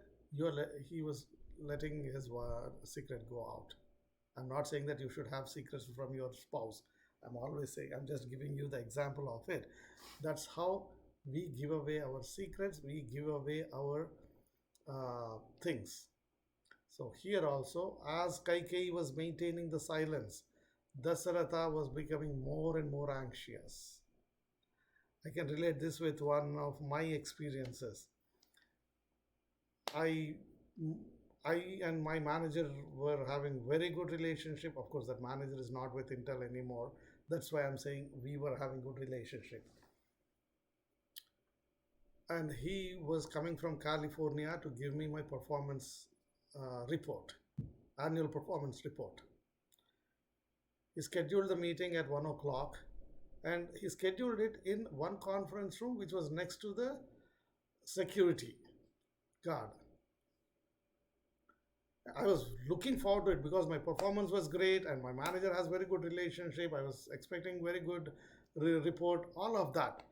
He was letting his secret go out. I'm not saying that you should have secrets from your spouse. I'm always saying, I'm just giving you the example of it. That's how we give away our secrets, we give away our things. So here also, as Kaikeyi was maintaining the silence, Dasaratha was becoming more and more anxious. I can relate this with one of my experiences. I I and my manager were having very good relationship. Of course, that manager is not with Intel anymore. That's why I'm saying we were having good relationship. And he was coming from California to give me my performance report, annual performance report. He scheduled the meeting at 1 o'clock, and he scheduled it in one conference room which was next to the security guard. I was looking forward to it because my performance was great and my manager has very good relationship. I was expecting very good report, all of that.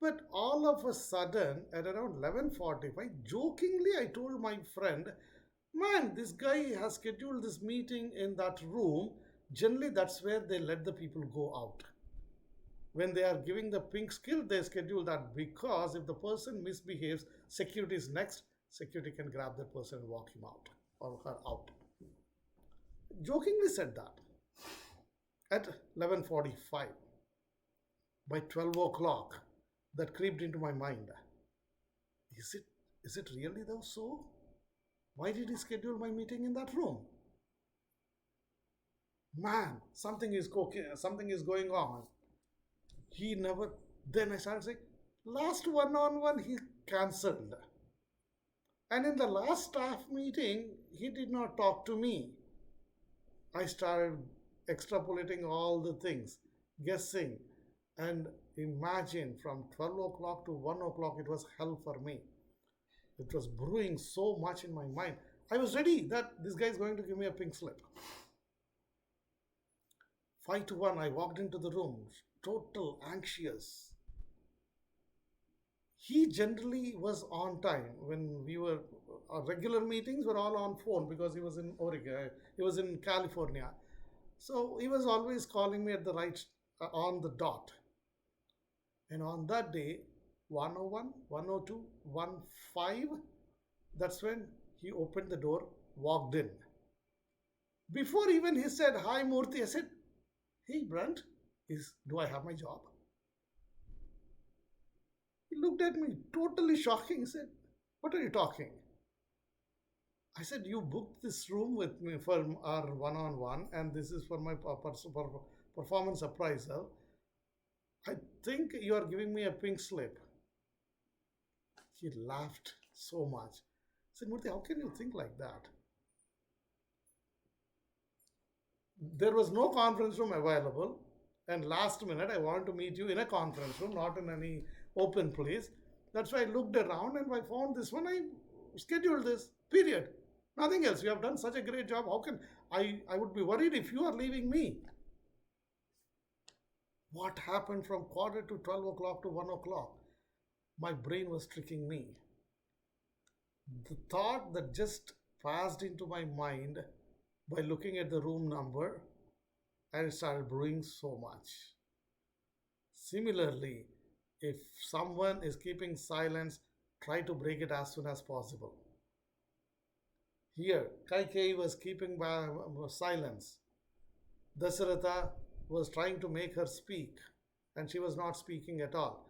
But all of a sudden, at around 11:45, jokingly, I told my friend, "Man, this guy has scheduled this meeting in that room. Generally, that's where they let the people go out. When they are giving the pink skill, they schedule that because if the person misbehaves, security is next. Security can grab the person and walk him out or her out." Jokingly said that at 11:45. By 12 o'clock, that creeped into my mind. Is it is it really though so? Why did he schedule my meeting in that room? Man, something is going on. He never. Then I started saying, last one-on-one he cancelled, and in the last staff meeting he did not talk to me. I started extrapolating all the things, guessing, and imagine from 12 o'clock to 1 o'clock, it was hell for me. It was brewing so much in my mind. I was ready that this guy is going to give me a pink slip. 5 to 1, I walked into the room, total anxious. He generally was on time when we were, our regular meetings were all on phone because he was in Oregon, he was in California. So he was always calling me at the right, on the dot. And on that day, 101, 102, 15, that's when he opened the door, walked in. Before even he said, "Hi Murthy," I said, "Hey Brent, do I have my job?" He looked at me, totally shocking. He said, "What are you talking?" I said, "You booked this room with me for our one-on-one, and this is for my performance appraisal. I think you are giving me a pink slip." He laughed so much. I said, "Murthy, how can you think like that? There was no conference room available, and last minute I wanted to meet you in a conference room, not in any open place. That's why I looked around and I found this one. I scheduled this, period. Nothing else. You have done such a great job. How can I would be worried if you are leaving me." What happened from quarter to 12 o'clock to 1 o'clock? My brain was tricking me. The thought that just passed into my mind by looking at the room number, and it started brewing so much. Similarly, if someone is keeping silence, try to break it as soon as possible. Here, Kaikeyi was keeping silence. Dasaratha was trying to make her speak, and she was not speaking at all.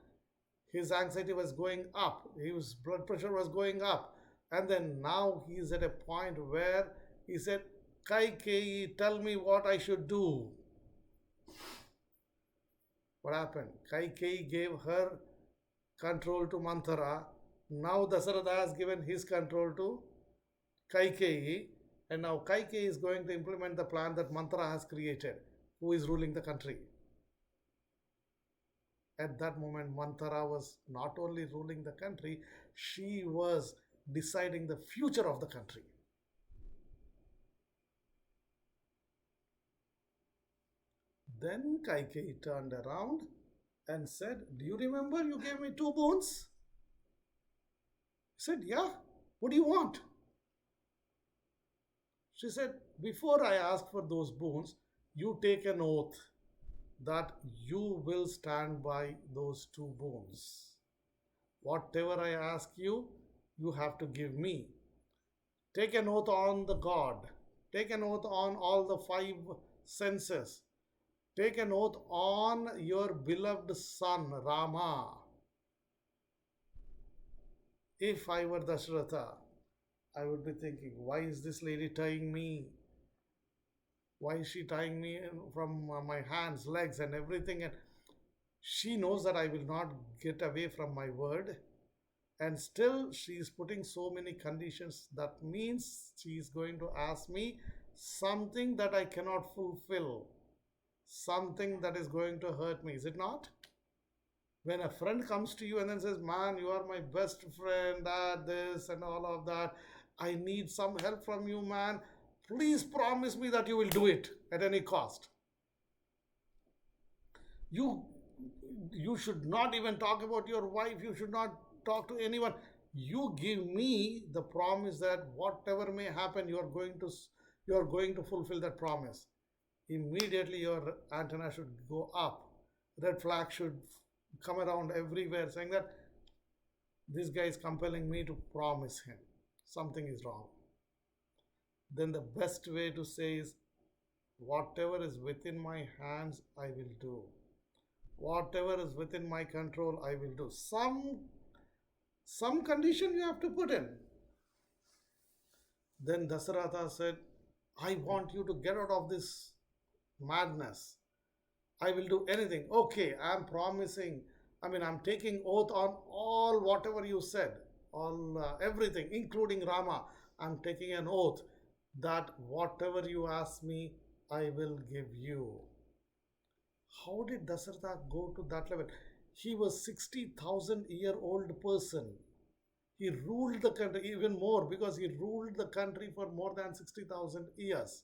His anxiety was going up, his blood pressure was going up, and then now he is at a point where he said, "Kaikeyi, tell me what I should do." What happened? Kaikeyi gave her control to Manthara. Now Dasaratha has given his control to Kaikeyi, and now Kaikeyi is going to implement the plan that Manthara has created, who is ruling the country. At that moment, Manthara was not only ruling the country, she was deciding the future of the country. Then Kaikeyi turned around and said, "Do you remember you gave me two boons?" He said, "Yeah. What do you want?" She said, "Before I ask for those boons, you take an oath that you will stand by those two boons. Whatever I ask you, you have to give me. Take an oath on the God. Take an oath on all the five senses. Take an oath on your beloved son, Rama." If I were Dasharatha, I would be thinking, why is this lady tying me? Why is she tying me from my hands, legs, and everything? And she knows that I will not get away from my word. And still, she is putting so many conditions. That means she is going to ask me something that I cannot fulfill, something that is going to hurt me. Is it not? When a friend comes to you and then says, "Man, you are my best friend, this and all of that. I need some help from you, man. Please promise me that you will do it at any cost." You you should not even talk about your wife. You should not talk to anyone. You give me the promise that whatever may happen, you are going to fulfill that promise. Immediately your antenna should go up. Red flag should come around everywhere saying that this guy is compelling me to promise him something is wrong. Then the best way to say is, whatever is within my hands, I will do. Whatever is within my control, I will do. Some condition you have to put in. Then Dasaratha said, "I want you to get out of this madness. I will do anything." "Okay, I'm promising. I'm taking oath on all whatever you said, all everything, including Rama. I'm taking an oath that whatever you ask me, I will give you." How did Dasartha go to that level? He was 60,000-year-old person. He ruled the country even more because he ruled the country for more than 60,000 years.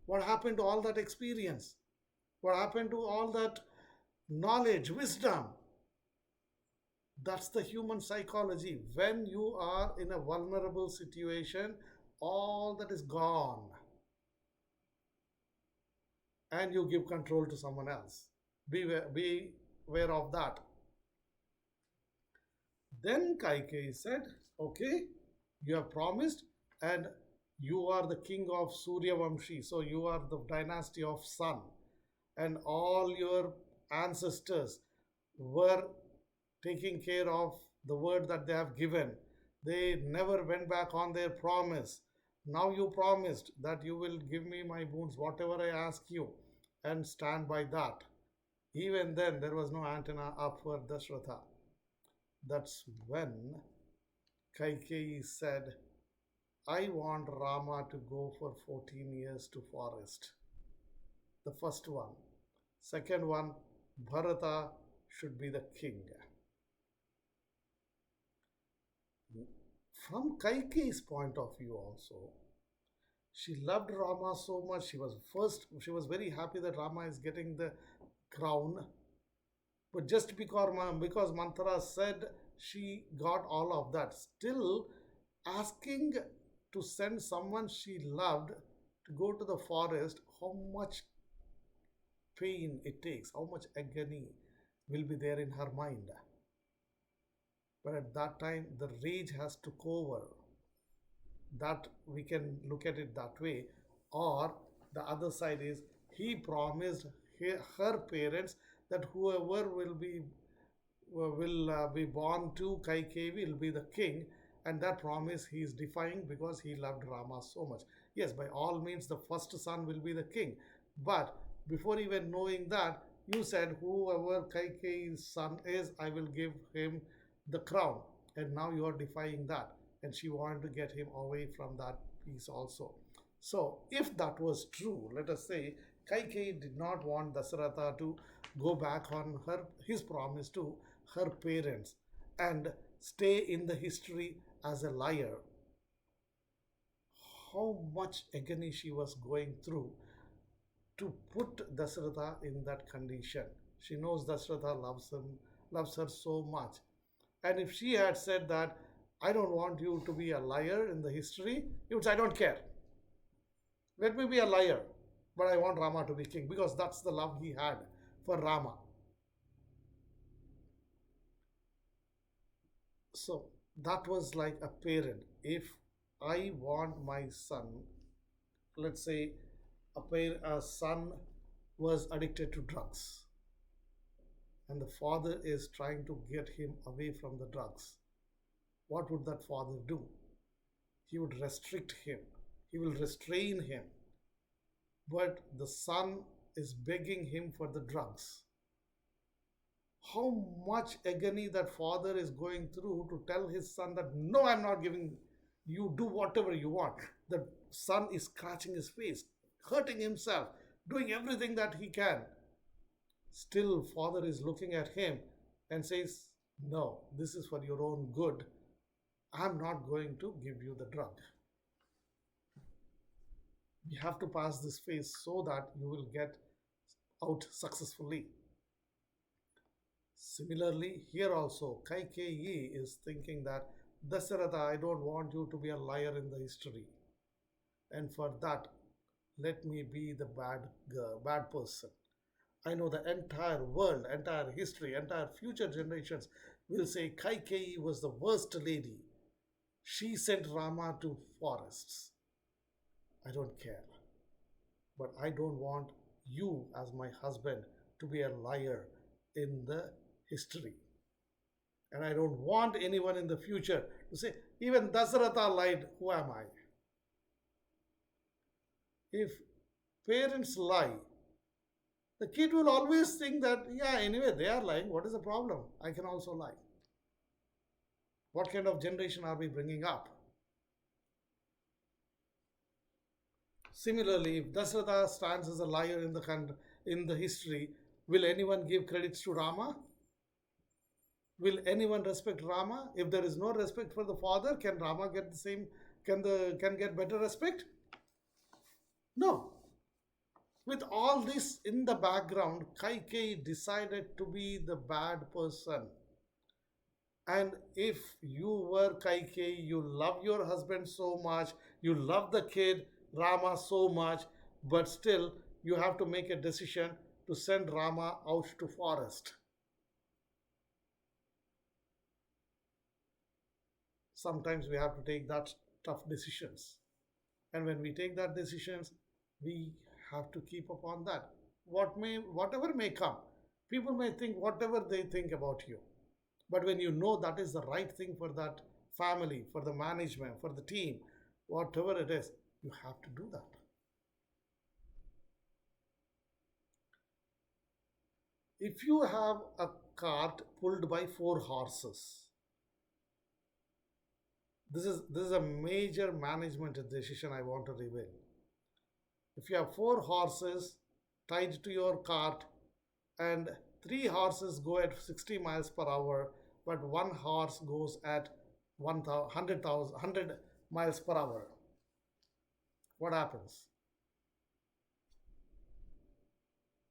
What happened to all that experience? What happened to all that knowledge, wisdom? That's the human psychology. When you are in a vulnerable situation, all that is gone and you give control to someone else. Be aware of that. Then Kaikeyi said, "Okay, you have promised, and you are the king of Surya Vamshi, so you are the dynasty of Sun, and all your ancestors were taking care of the word that they have given. They never went back on their promise. Now you promised that you will give me my boons, whatever I ask you, and stand by that." Even then, there was no antenna up for Dashratha. That's when Kaikeyi said, "I want Rama to go for 14 years to forest." The first one. Second one, Bharata should be the king. From Kaikeyi's point of view also, she loved Rama so much. She was very happy that Rama is getting the crown. But just because Manthara said she got all of that, still asking to send someone she loved to go to the forest, how much pain it takes, how much agony will be there in her mind. But at that time, the rage has took over. That we can look at it that way. Or the other side is, he promised her parents that whoever will be born to Kaikeyi will be the king, and that promise he is defying because he loved Rama so much. Yes, by all means, the first son will be the king, but before even knowing that, you said whoever Kaikeyi's son is, I will give him the crown, and now you are defying that, and she wanted to get him away from that piece also. So, if that was true, let us say Kaikeyi did not want Dasaratha to go back on his promise to her parents and stay in the history as a liar. How much agony she was going through to put Dasratha in that condition. She knows Dasratha loves him, loves her so much. And if she had said that, I don't want you to be a liar in the history, he would say, I don't care. Let me be a liar, but I want Rama to be king because that's the love he had for Rama. So that was like a parent. If I want my son, let's say a son was addicted to drugs and the father is trying to get him away from the drugs, what would that father do? He would restrict him, he will restrain him. But the son is begging him for the drugs. How much agony that father is going through to tell his son that no, I'm not giving you, do whatever you want. The son is scratching his face, hurting himself, doing everything that he can. Still, father is looking at him and says, no, this is for your own good. I'm not going to give you the drug. You have to pass this phase so that you will get out successfully. Similarly, here also, Kaikeyi is thinking that Dasharatha, I don't want you to be a liar in the history. And for that, let me be the bad girl, bad person. I know the entire world, entire history, entire future generations will say Kaikeyi was the worst lady. She sent Rama to forests. I don't care. But I don't want you as my husband to be a liar in the history. And I don't want anyone in the future to say, even Dasharatha lied, who am I? If parents lie, the kid will always think that, yeah, anyway, they are lying. What is the problem? I can also lie. What kind of generation are we bringing up? Similarly, if Dasratha stands as a liar in the history, will anyone give credits to Rama? Will anyone respect Rama? If there is no respect for the father, can Rama get the same? Can get better respect? No. With all this in the background, Kaikeyi decided to be the bad person. And if you were Kaikeyi, you love your husband so much, you love the kid Rama so much, but still you have to make a decision to send Rama out to forest. Sometimes we have to take that tough decisions. And when we take that decisions, we have to keep upon that. Whatever may come, people may think whatever they think about you. But when you know that is the right thing for that family, for the management, for the team, whatever it is, you have to do that. If you have a cart pulled by 4 horses, this is a major management decision I want to reveal. If you have 4 horses tied to your cart and 3 horses go at 60 miles per hour, but 1 horse goes at 100 miles per hour, what happens?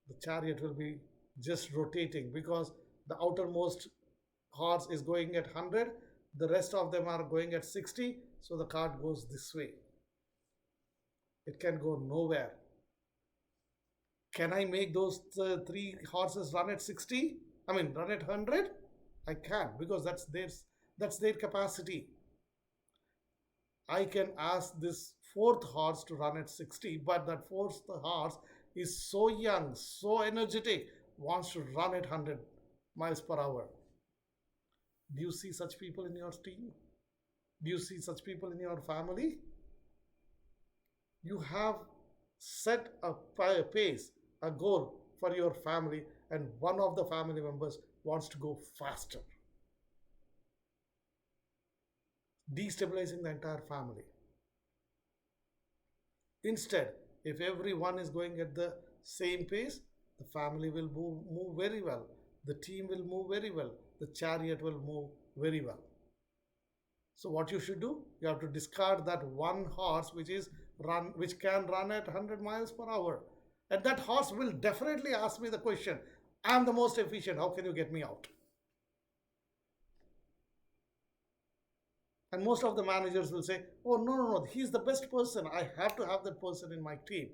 The chariot will be just rotating because the outermost horse is going at 100, the rest of them are going at 60, so the cart goes this way. It can go nowhere. Can I make those 3 horses run at 60? I mean, run at 100? I can't because that's their capacity. I can ask this 4th horse to run at 60, but that 4th horse is so young, so energetic, wants to run at 100 miles per hour. Do you see such people in your team? Do you see such people in your family? You have set a pace, a goal for your family, and one of the family members wants to go faster, destabilizing the entire family. Instead, if everyone is going at the same pace, the family will move very well, the team will move very well, the chariot will move very well. So what you should do, you have to discard that one horse which can run at 100 miles per hour. And that horse will definitely ask me the question, I'm the most efficient, how can you get me out? And most of the managers will say, oh, no, no, no, he's the best person. I have to have that person in my team.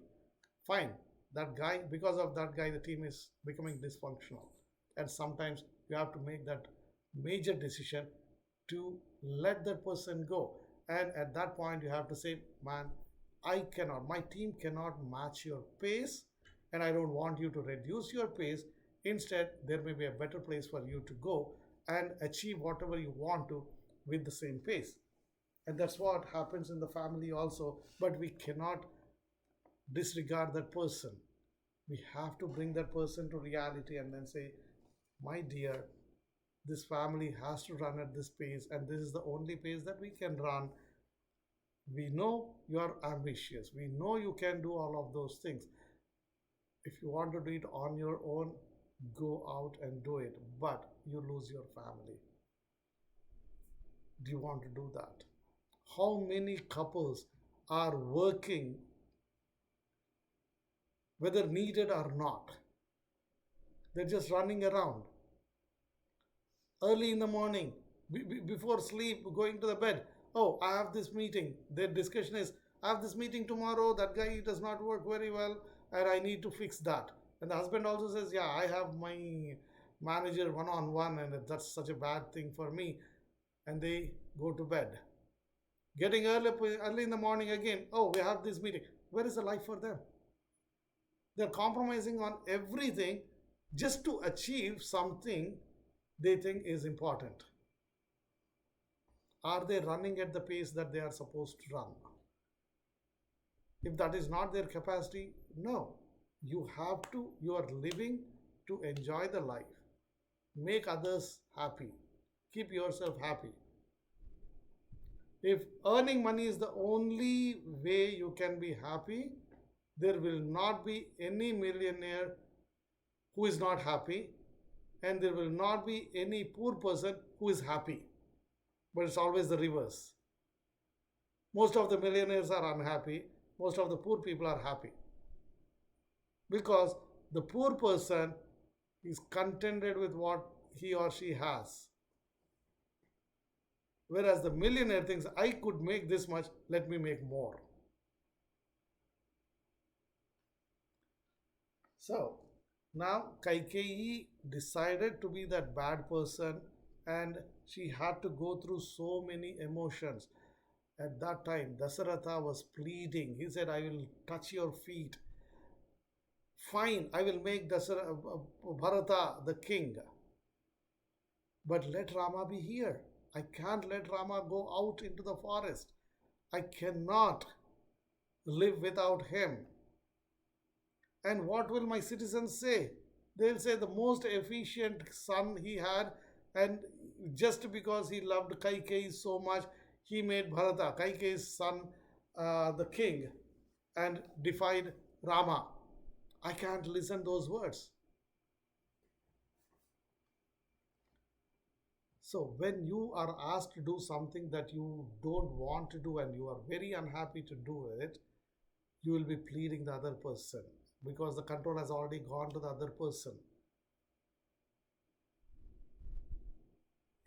Fine. That guy, because of that guy, the team is becoming dysfunctional. And sometimes you have to make that major decision to let that person go. And at that point, you have to say, man, my team cannot match your pace. And I don't want you to reduce your pace. Instead, there may be a better place for you to go and achieve whatever you want to with the same pace. And that's what happens in the family also. But we cannot disregard that person. We have to bring that person to reality and then say, my dear, this family has to run at this pace, and this is the only pace that we can run. We know you are ambitious. We know you can do all of those things. If you want to do it on your own, go out and do it. But you lose your family. Do you want to do that? How many couples are working whether needed or not? They're just running around. Early in the morning, before sleep, going to the bed. Oh, I have this meeting. Their discussion is, I have this meeting tomorrow. That guy does not work very well, and I need to fix that. And the husband also says, yeah, I have my manager one-on-one, and that's such a bad thing for me. And they go to bed. Getting early in the morning again. Oh, we have this meeting. Where is the life for them? They're compromising on everything just to achieve something they think is important. Are they running at the pace that they are supposed to run? If that is not their capacity, no. You are living to enjoy the life. Make others happy. Keep yourself happy. If earning money is the only way you can be happy, there will not be any millionaire who is not happy, and there will not be any poor person who is happy. But it's always the reverse. Most of the millionaires are unhappy. Most of the poor people are happy. Because the poor person is contented with what he or she has. Whereas the millionaire thinks, I could make this much, let me make more. So, now Kaikeyi decided to be that bad person, and she had to go through so many emotions. At that time, Dasaratha was pleading. He said, I will touch your feet. Fine, I will make Bharata the king. But let Rama be here. I can't let Rama go out into the forest. I cannot live without him. And what will my citizens say? They'll say the most efficient son he had, and just because he loved Kaikeyi so much, he made Bharata, Kaikeyi's son, the king, and defied Rama. I can't listen those words. So when you are asked to do something that you don't want to do and you are very unhappy to do it, you will be pleading the other person because the control has already gone to the other person.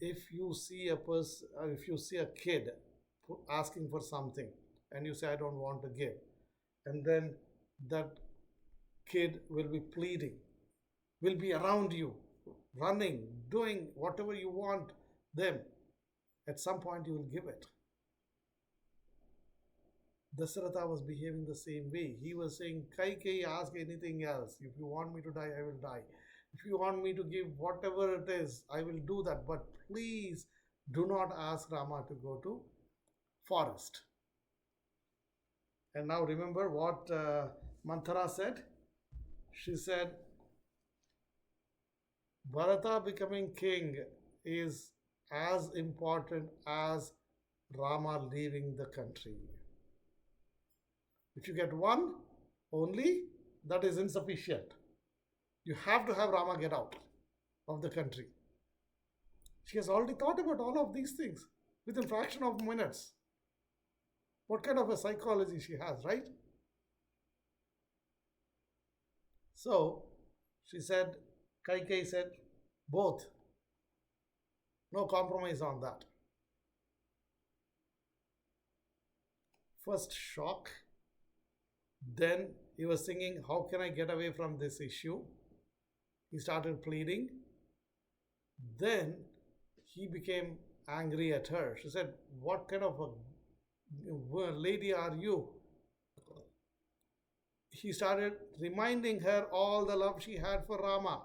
If you see a kid asking for something and you say, I don't want to give, and then that kid will be pleading, will be around you, running, doing whatever you want them, at some point you will give it. Dasaratha was behaving the same way. He was saying, Kaikeyi, ask anything else. If you want me to die, I will die. If you want me to give whatever it is, I will do that. But please do not ask Rama to go to forest. And now remember what Manthara said. She said, Bharata becoming king is as important as Rama leaving the country. If you get one only, that is insufficient. You have to have Rama get out of the country. She has already thought about all of these things within a fraction of minutes. What kind of a psychology she has, right? So she said, Kaikei said, both. No compromise on that. First shock, then he was thinking, how can I get away from this issue? He started pleading. Then he became angry at her. She said, what kind of a lady are you? He started reminding her all the love she had for Rama.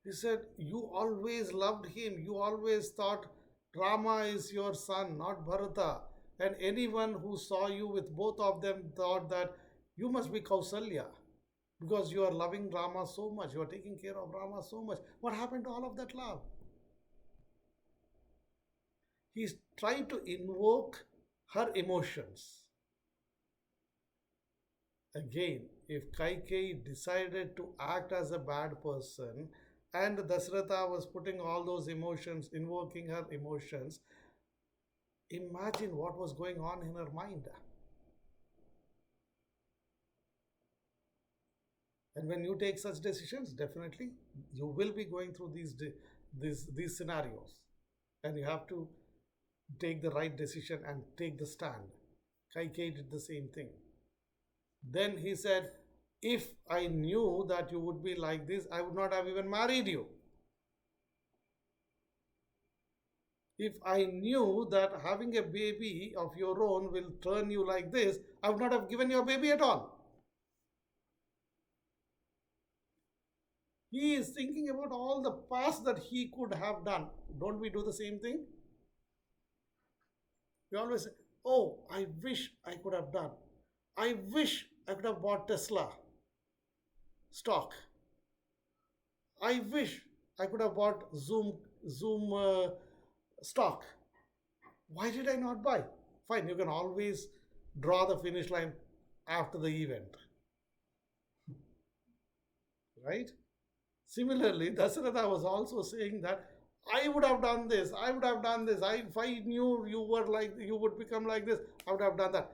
He said, you always loved him. You always thought Rama is your son, not Bharata. And anyone who saw you with both of them thought that you must be Kausalya because you are loving Rama so much. You are taking care of Rama so much. What happened to all of that love? He's trying to invoke her emotions. Again, if Kaikeyi decided to act as a bad person and Dasratha was putting all those emotions, invoking her emotions, imagine what was going on in her mind. And when you take such decisions, definitely you will be going through these scenarios, and you have to take the right decision and take the stand. Kaikeyi did the same thing. Then he said, if I knew that you would be like this, I would not have even married you. If I knew that having a baby of your own will turn you like this, I would not have given you a baby at all. He is thinking about all the past that he could have done. Don't we do the same thing? We always say, oh, I wish I could have done. I wish I could have bought Tesla stock. I wish I could have bought Zoom stock. Why did I not buy? Fine, you can always draw the finish line after the event. Right? Similarly, Dasharatha was also saying that I would have done this, I would have done this. If I knew you would become like this, I would have done that.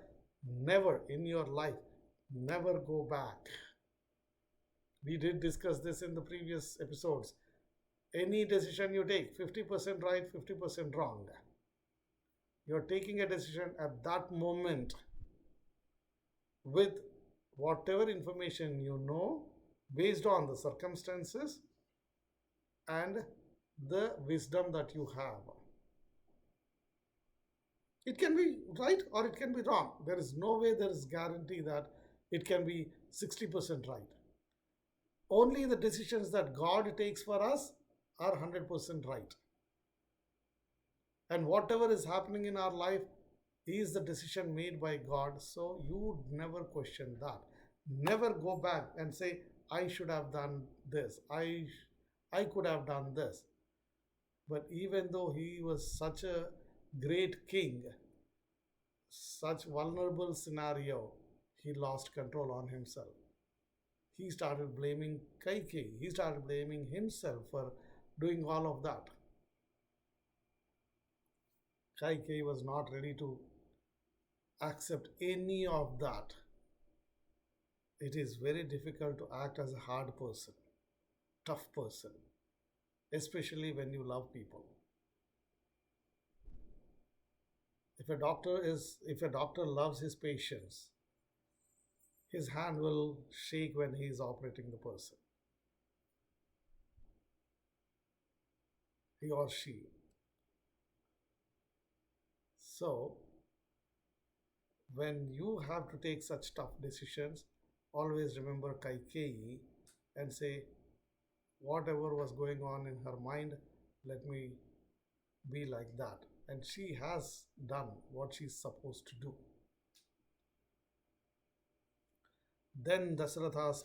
Never in your life, never go back. We did discuss this in the previous episodes. Any decision you take, 50% right, 50% wrong. You're taking a decision at that moment with whatever information you know, based on the circumstances and the wisdom that you have. It can be right or it can be wrong. There is no way there is guarantee that it can be 60% right. Only the decisions that God takes for us are 100% right. And whatever is happening in our life is the decision made by God. So you would never question that. Never go back and say, I should have done this. I could have done this. But even though he was such a great king, such vulnerable scenario, he lost control on himself. He started blaming Kaikeyi. He started blaming himself for doing all of that. Kaikeyi was not ready to accept any of that. It is very difficult to act as a hard person, tough person, especially when you love people. If a doctor loves his patients, his hand will shake when he is operating the person. He or she. So, when you have to take such tough decisions, always remember Kaikeyi and say, whatever was going on in her mind, let me be like that. And she has done what she's supposed to do. Then Dasharatha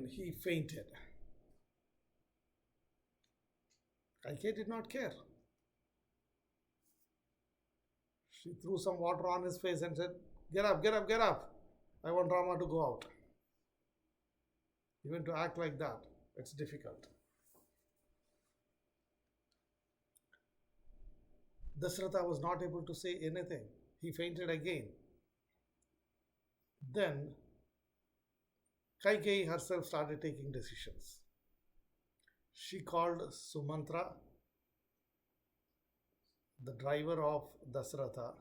he fainted. Kaikeyi did not care. She threw some water on his face and said, get up, get up, get up. I want Rama to go out. Even to act like that, it's difficult. Dasratha was not able to say anything. He fainted again. Then Kaikeyi herself started taking decisions. She called Sumantra, the driver of Dasratha,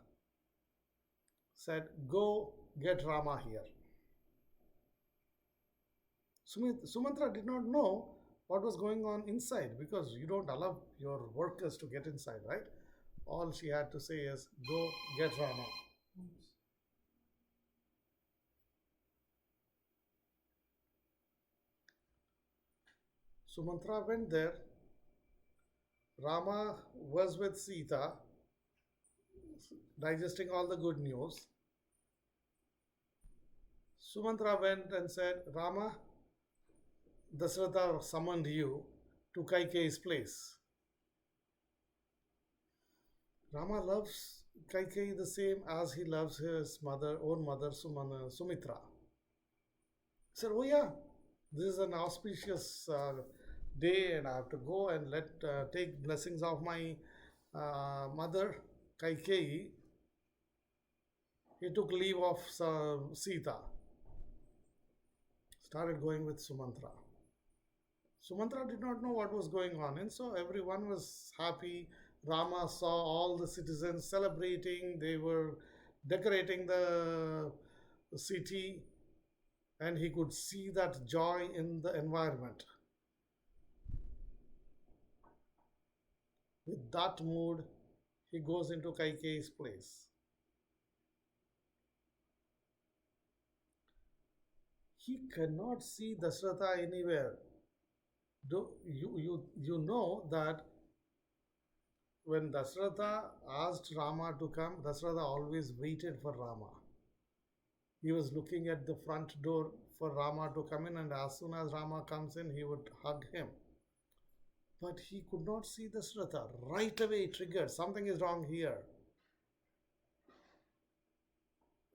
said, "Go get Rama here." Sumantra did not know what was going on inside because you don't allow your workers to get inside, right? All she had to say is, "Go get Rama." Sumantra went there. Rama was with Sita, digesting all the good news. Sumantra went and said, "Rama, Dasratha summoned you to Kaikeyi's place." Rama loves Kaikeyi the same as he loves his own mother Sumitra. He said, "Oh yeah, this is an auspicious day, and I have to go and take blessings of my mother Kaikeyi." He took leave of Sita, started going with Sumantra. Sumantra did not know what was going on, and so everyone was happy. Rama saw all the citizens celebrating, they were decorating the city, and he could see that joy in the environment. With that mood, he goes into Kaikeyi's place. He cannot see Dasratha anywhere. You know that when Dasratha asked Rama to come, Dasratha always waited for Rama. He was looking at the front door for Rama to come in, and as soon as Rama comes in, he would hug him. But he could not see Dasratha. Right away, triggered. Something is wrong here.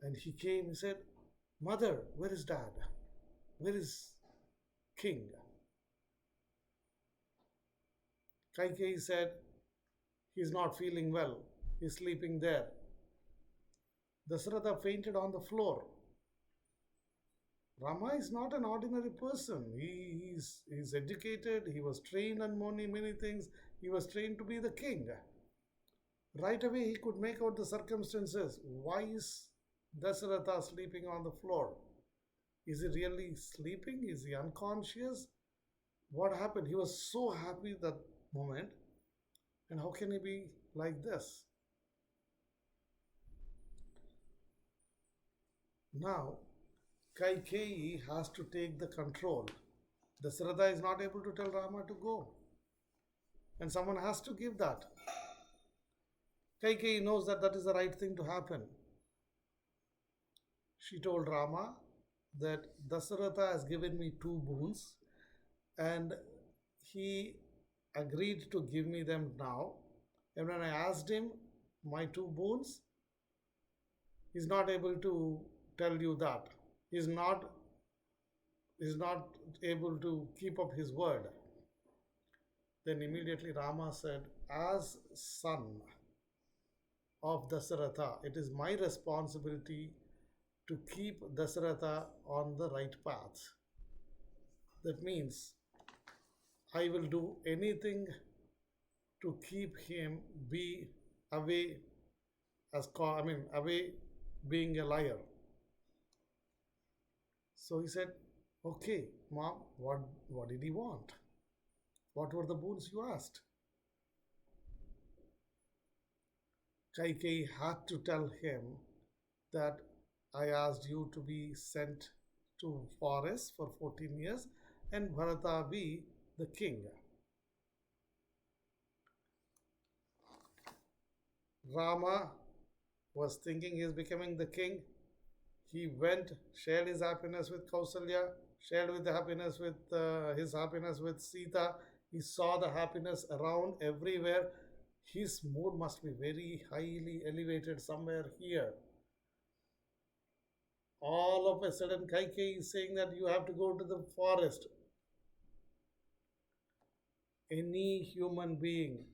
And he came, he said, "Mother, where is Dad? Where is King?" Kaikeyi said, "He's not feeling well. He's sleeping there." Dasratha fainted on the floor. Rama is not an ordinary person. He's educated. He was trained on many things. He was trained to be the king. Right away, he could make out the circumstances. Why is Dasratha sleeping on the floor? Is he really sleeping? Is he unconscious? What happened? He was so happy that moment. And how can he be like this? Now, Kaikeyi has to take the control. Dasratha is not able to tell Rama to go. And someone has to give that. Kaikeyi knows that that is the right thing to happen. She told Rama that Dasratha has given me two boons and he agreed to give me them now. And when I asked him my two boons, he's not able to tell you that. He's not able to keep up his word. Then immediately Rama said, "As son of Dasratha, it is my responsibility to keep Dasratha on the right path. That means I will do anything to keep him be away away being a liar." So he said, "Okay, Mom, what did he want? What were the boons you asked?" Kaikeyi had to tell him that I asked you to be sent to forest for 14 years and Bharata be the king. Rama was thinking he is becoming the king. He went, shared his happiness with Kausalya, shared with the happiness with his happiness with Sita. He saw the happiness around everywhere. His mood must be very highly elevated somewhere here. All of a sudden, Kaikeyi is saying that you have to go to the forest. Any human being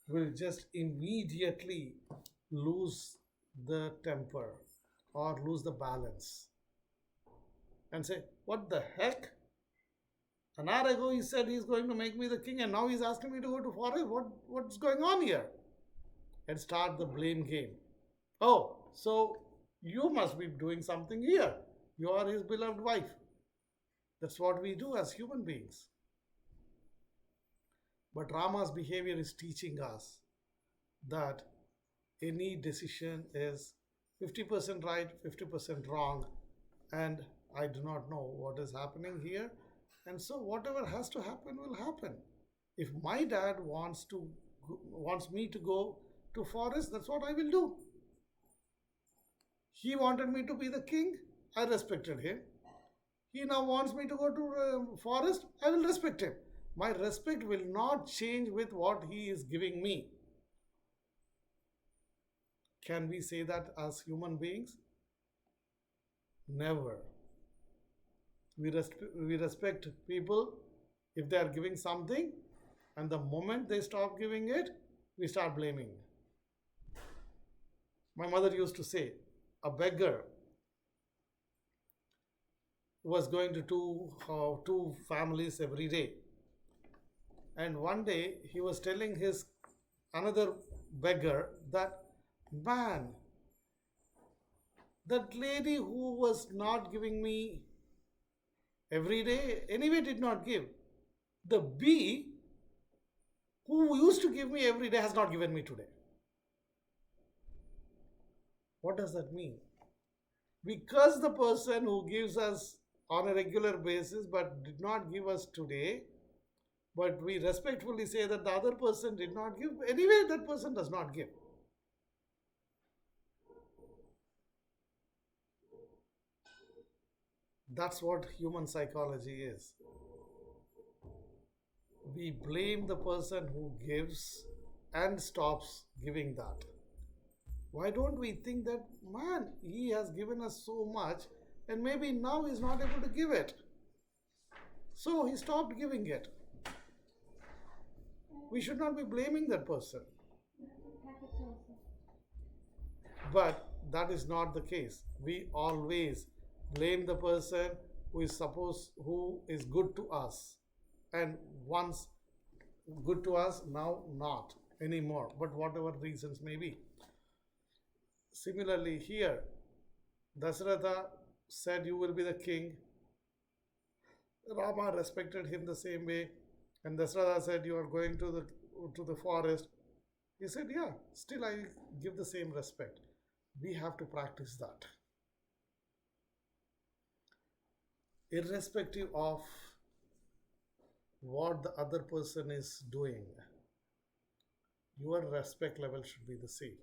will just immediately lose the temper or lose the balance and say, what the heck? An hour ago he said he's going to make me the king and now he's asking me to go to forest. What's going on here? And start the blame game. Oh, so you must be doing something here. You are his beloved wife. That's what we do as human beings. But Rama's behavior is teaching us that any decision is 50% right, 50% wrong, and I do not know what is happening here. And so whatever has to happen will happen. If my dad wants me to go to forest, that's what I will do. He wanted me to be the king, I respected him. He now wants me to go to forest, I will respect him. My respect will not change with what he is giving me. Can we say that as human beings? Never. We respect people if they are giving something, and the moment they stop giving it, we start blaming. My mother used to say, a beggar was going to two families every day. And one day he was telling his another beggar that, man, that lady who was not giving me every day anyway did not give. The bee who used to give me every day has not given me today. What does that mean? Because the person who gives us on a regular basis but did not give us today, but we respectfully say that the other person did not give, anyway that person does not give. That's what human psychology is. We blame the person who gives and stops giving that. Why don't we think that, man, he has given us so much and maybe now he's not able to give it. So he stopped giving it. We should not be blaming that person. But that is not the case. We always blame the person who is good to us, and once good to us, now not anymore, but whatever reasons may be. Similarly here, Dasharatha said you will be the king. Rama respected him the same way, and Dasharatha said you are going to the forest. He said, yeah, still I give the same respect. We have to practice that. Irrespective of what the other person is doing, your respect level should be the same.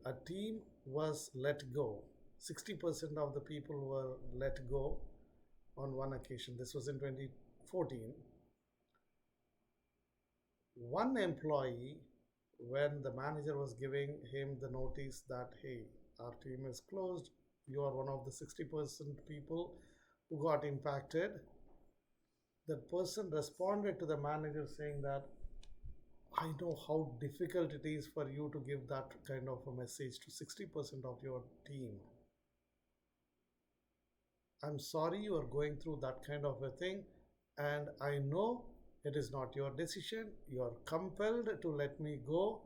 A team was let go. 60% of the people were let go on one occasion. This was in 2014. One employee, when the manager was giving him the notice that, hey, our team is closed, you are one of the 60% people who got impacted, that person responded to the manager saying that, I know how difficult it is for you to give that kind of a message to 60% of your team. I'm sorry you are going through that kind of a thing, and I know it is not your decision. You are compelled to let me go.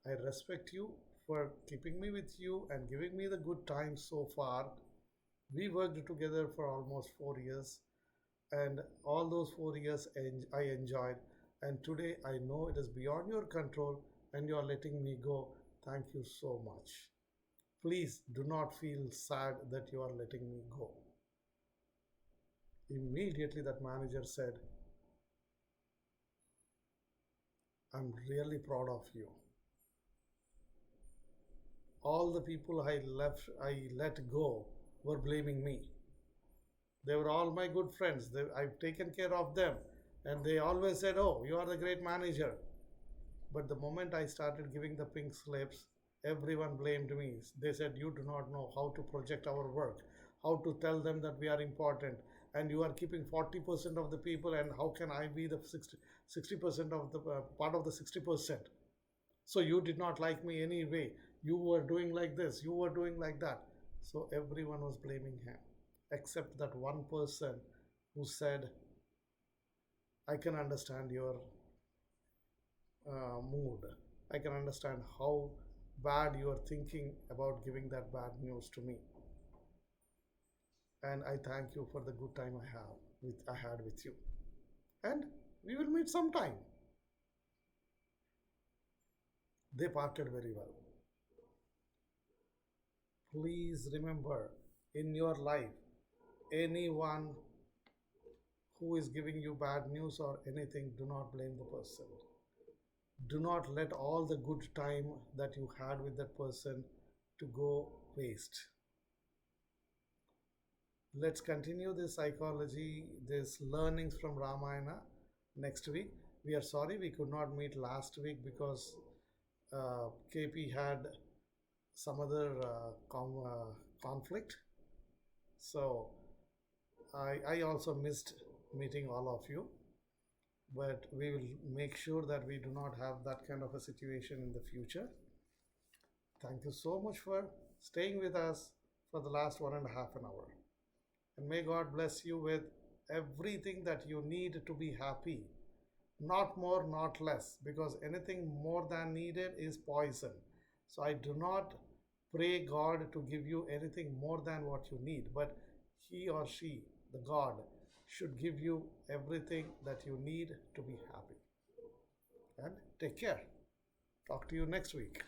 I respect you for keeping me with you and giving me the good times so far. We worked together for almost 4 years, and all those 4 years I enjoyed. And today I know it is beyond your control and you are letting me go. Thank you so much. Please do not feel sad that you are letting me go. Immediately that manager said, I'm really proud of you. All the people I let go were blaming me. They were all my good friends. I've taken care of them. And they always said, oh, you are the great manager. But the moment I started giving the pink slips, everyone blamed me. They said, "You do not know how to project our work, how to tell them that we are important, and you are keeping 40% of the people, and how can I be the 60% of the part of the 60%? So you did not like me anyway. You were doing like this, you were doing like that." So everyone was blaming him, except that one person who said, "I can understand your mood. I can understand how bad you are thinking about giving that bad news to me. And I thank you for the good time I had with you. And we will meet sometime." They parted very well. Please remember, in your life, anyone who is giving you bad news or anything, do not blame the person. Do not let all the good time that you had with that person to go waste. Let's continue this psychology, this learnings from Ramayana next week. We are sorry we could not meet last week because KP had some other conflict. So I also missed meeting all of you, but we will make sure that we do not have that kind of a situation in the future. Thank you so much for staying with us for the last 1.5 hours. And may God bless you with everything that you need to be happy. Not more, not less, because anything more than needed is poison. So I do not pray God to give you anything more than what you need, but He or she, the God, should give you everything that you need to be happy. And take care. Talk to you next week.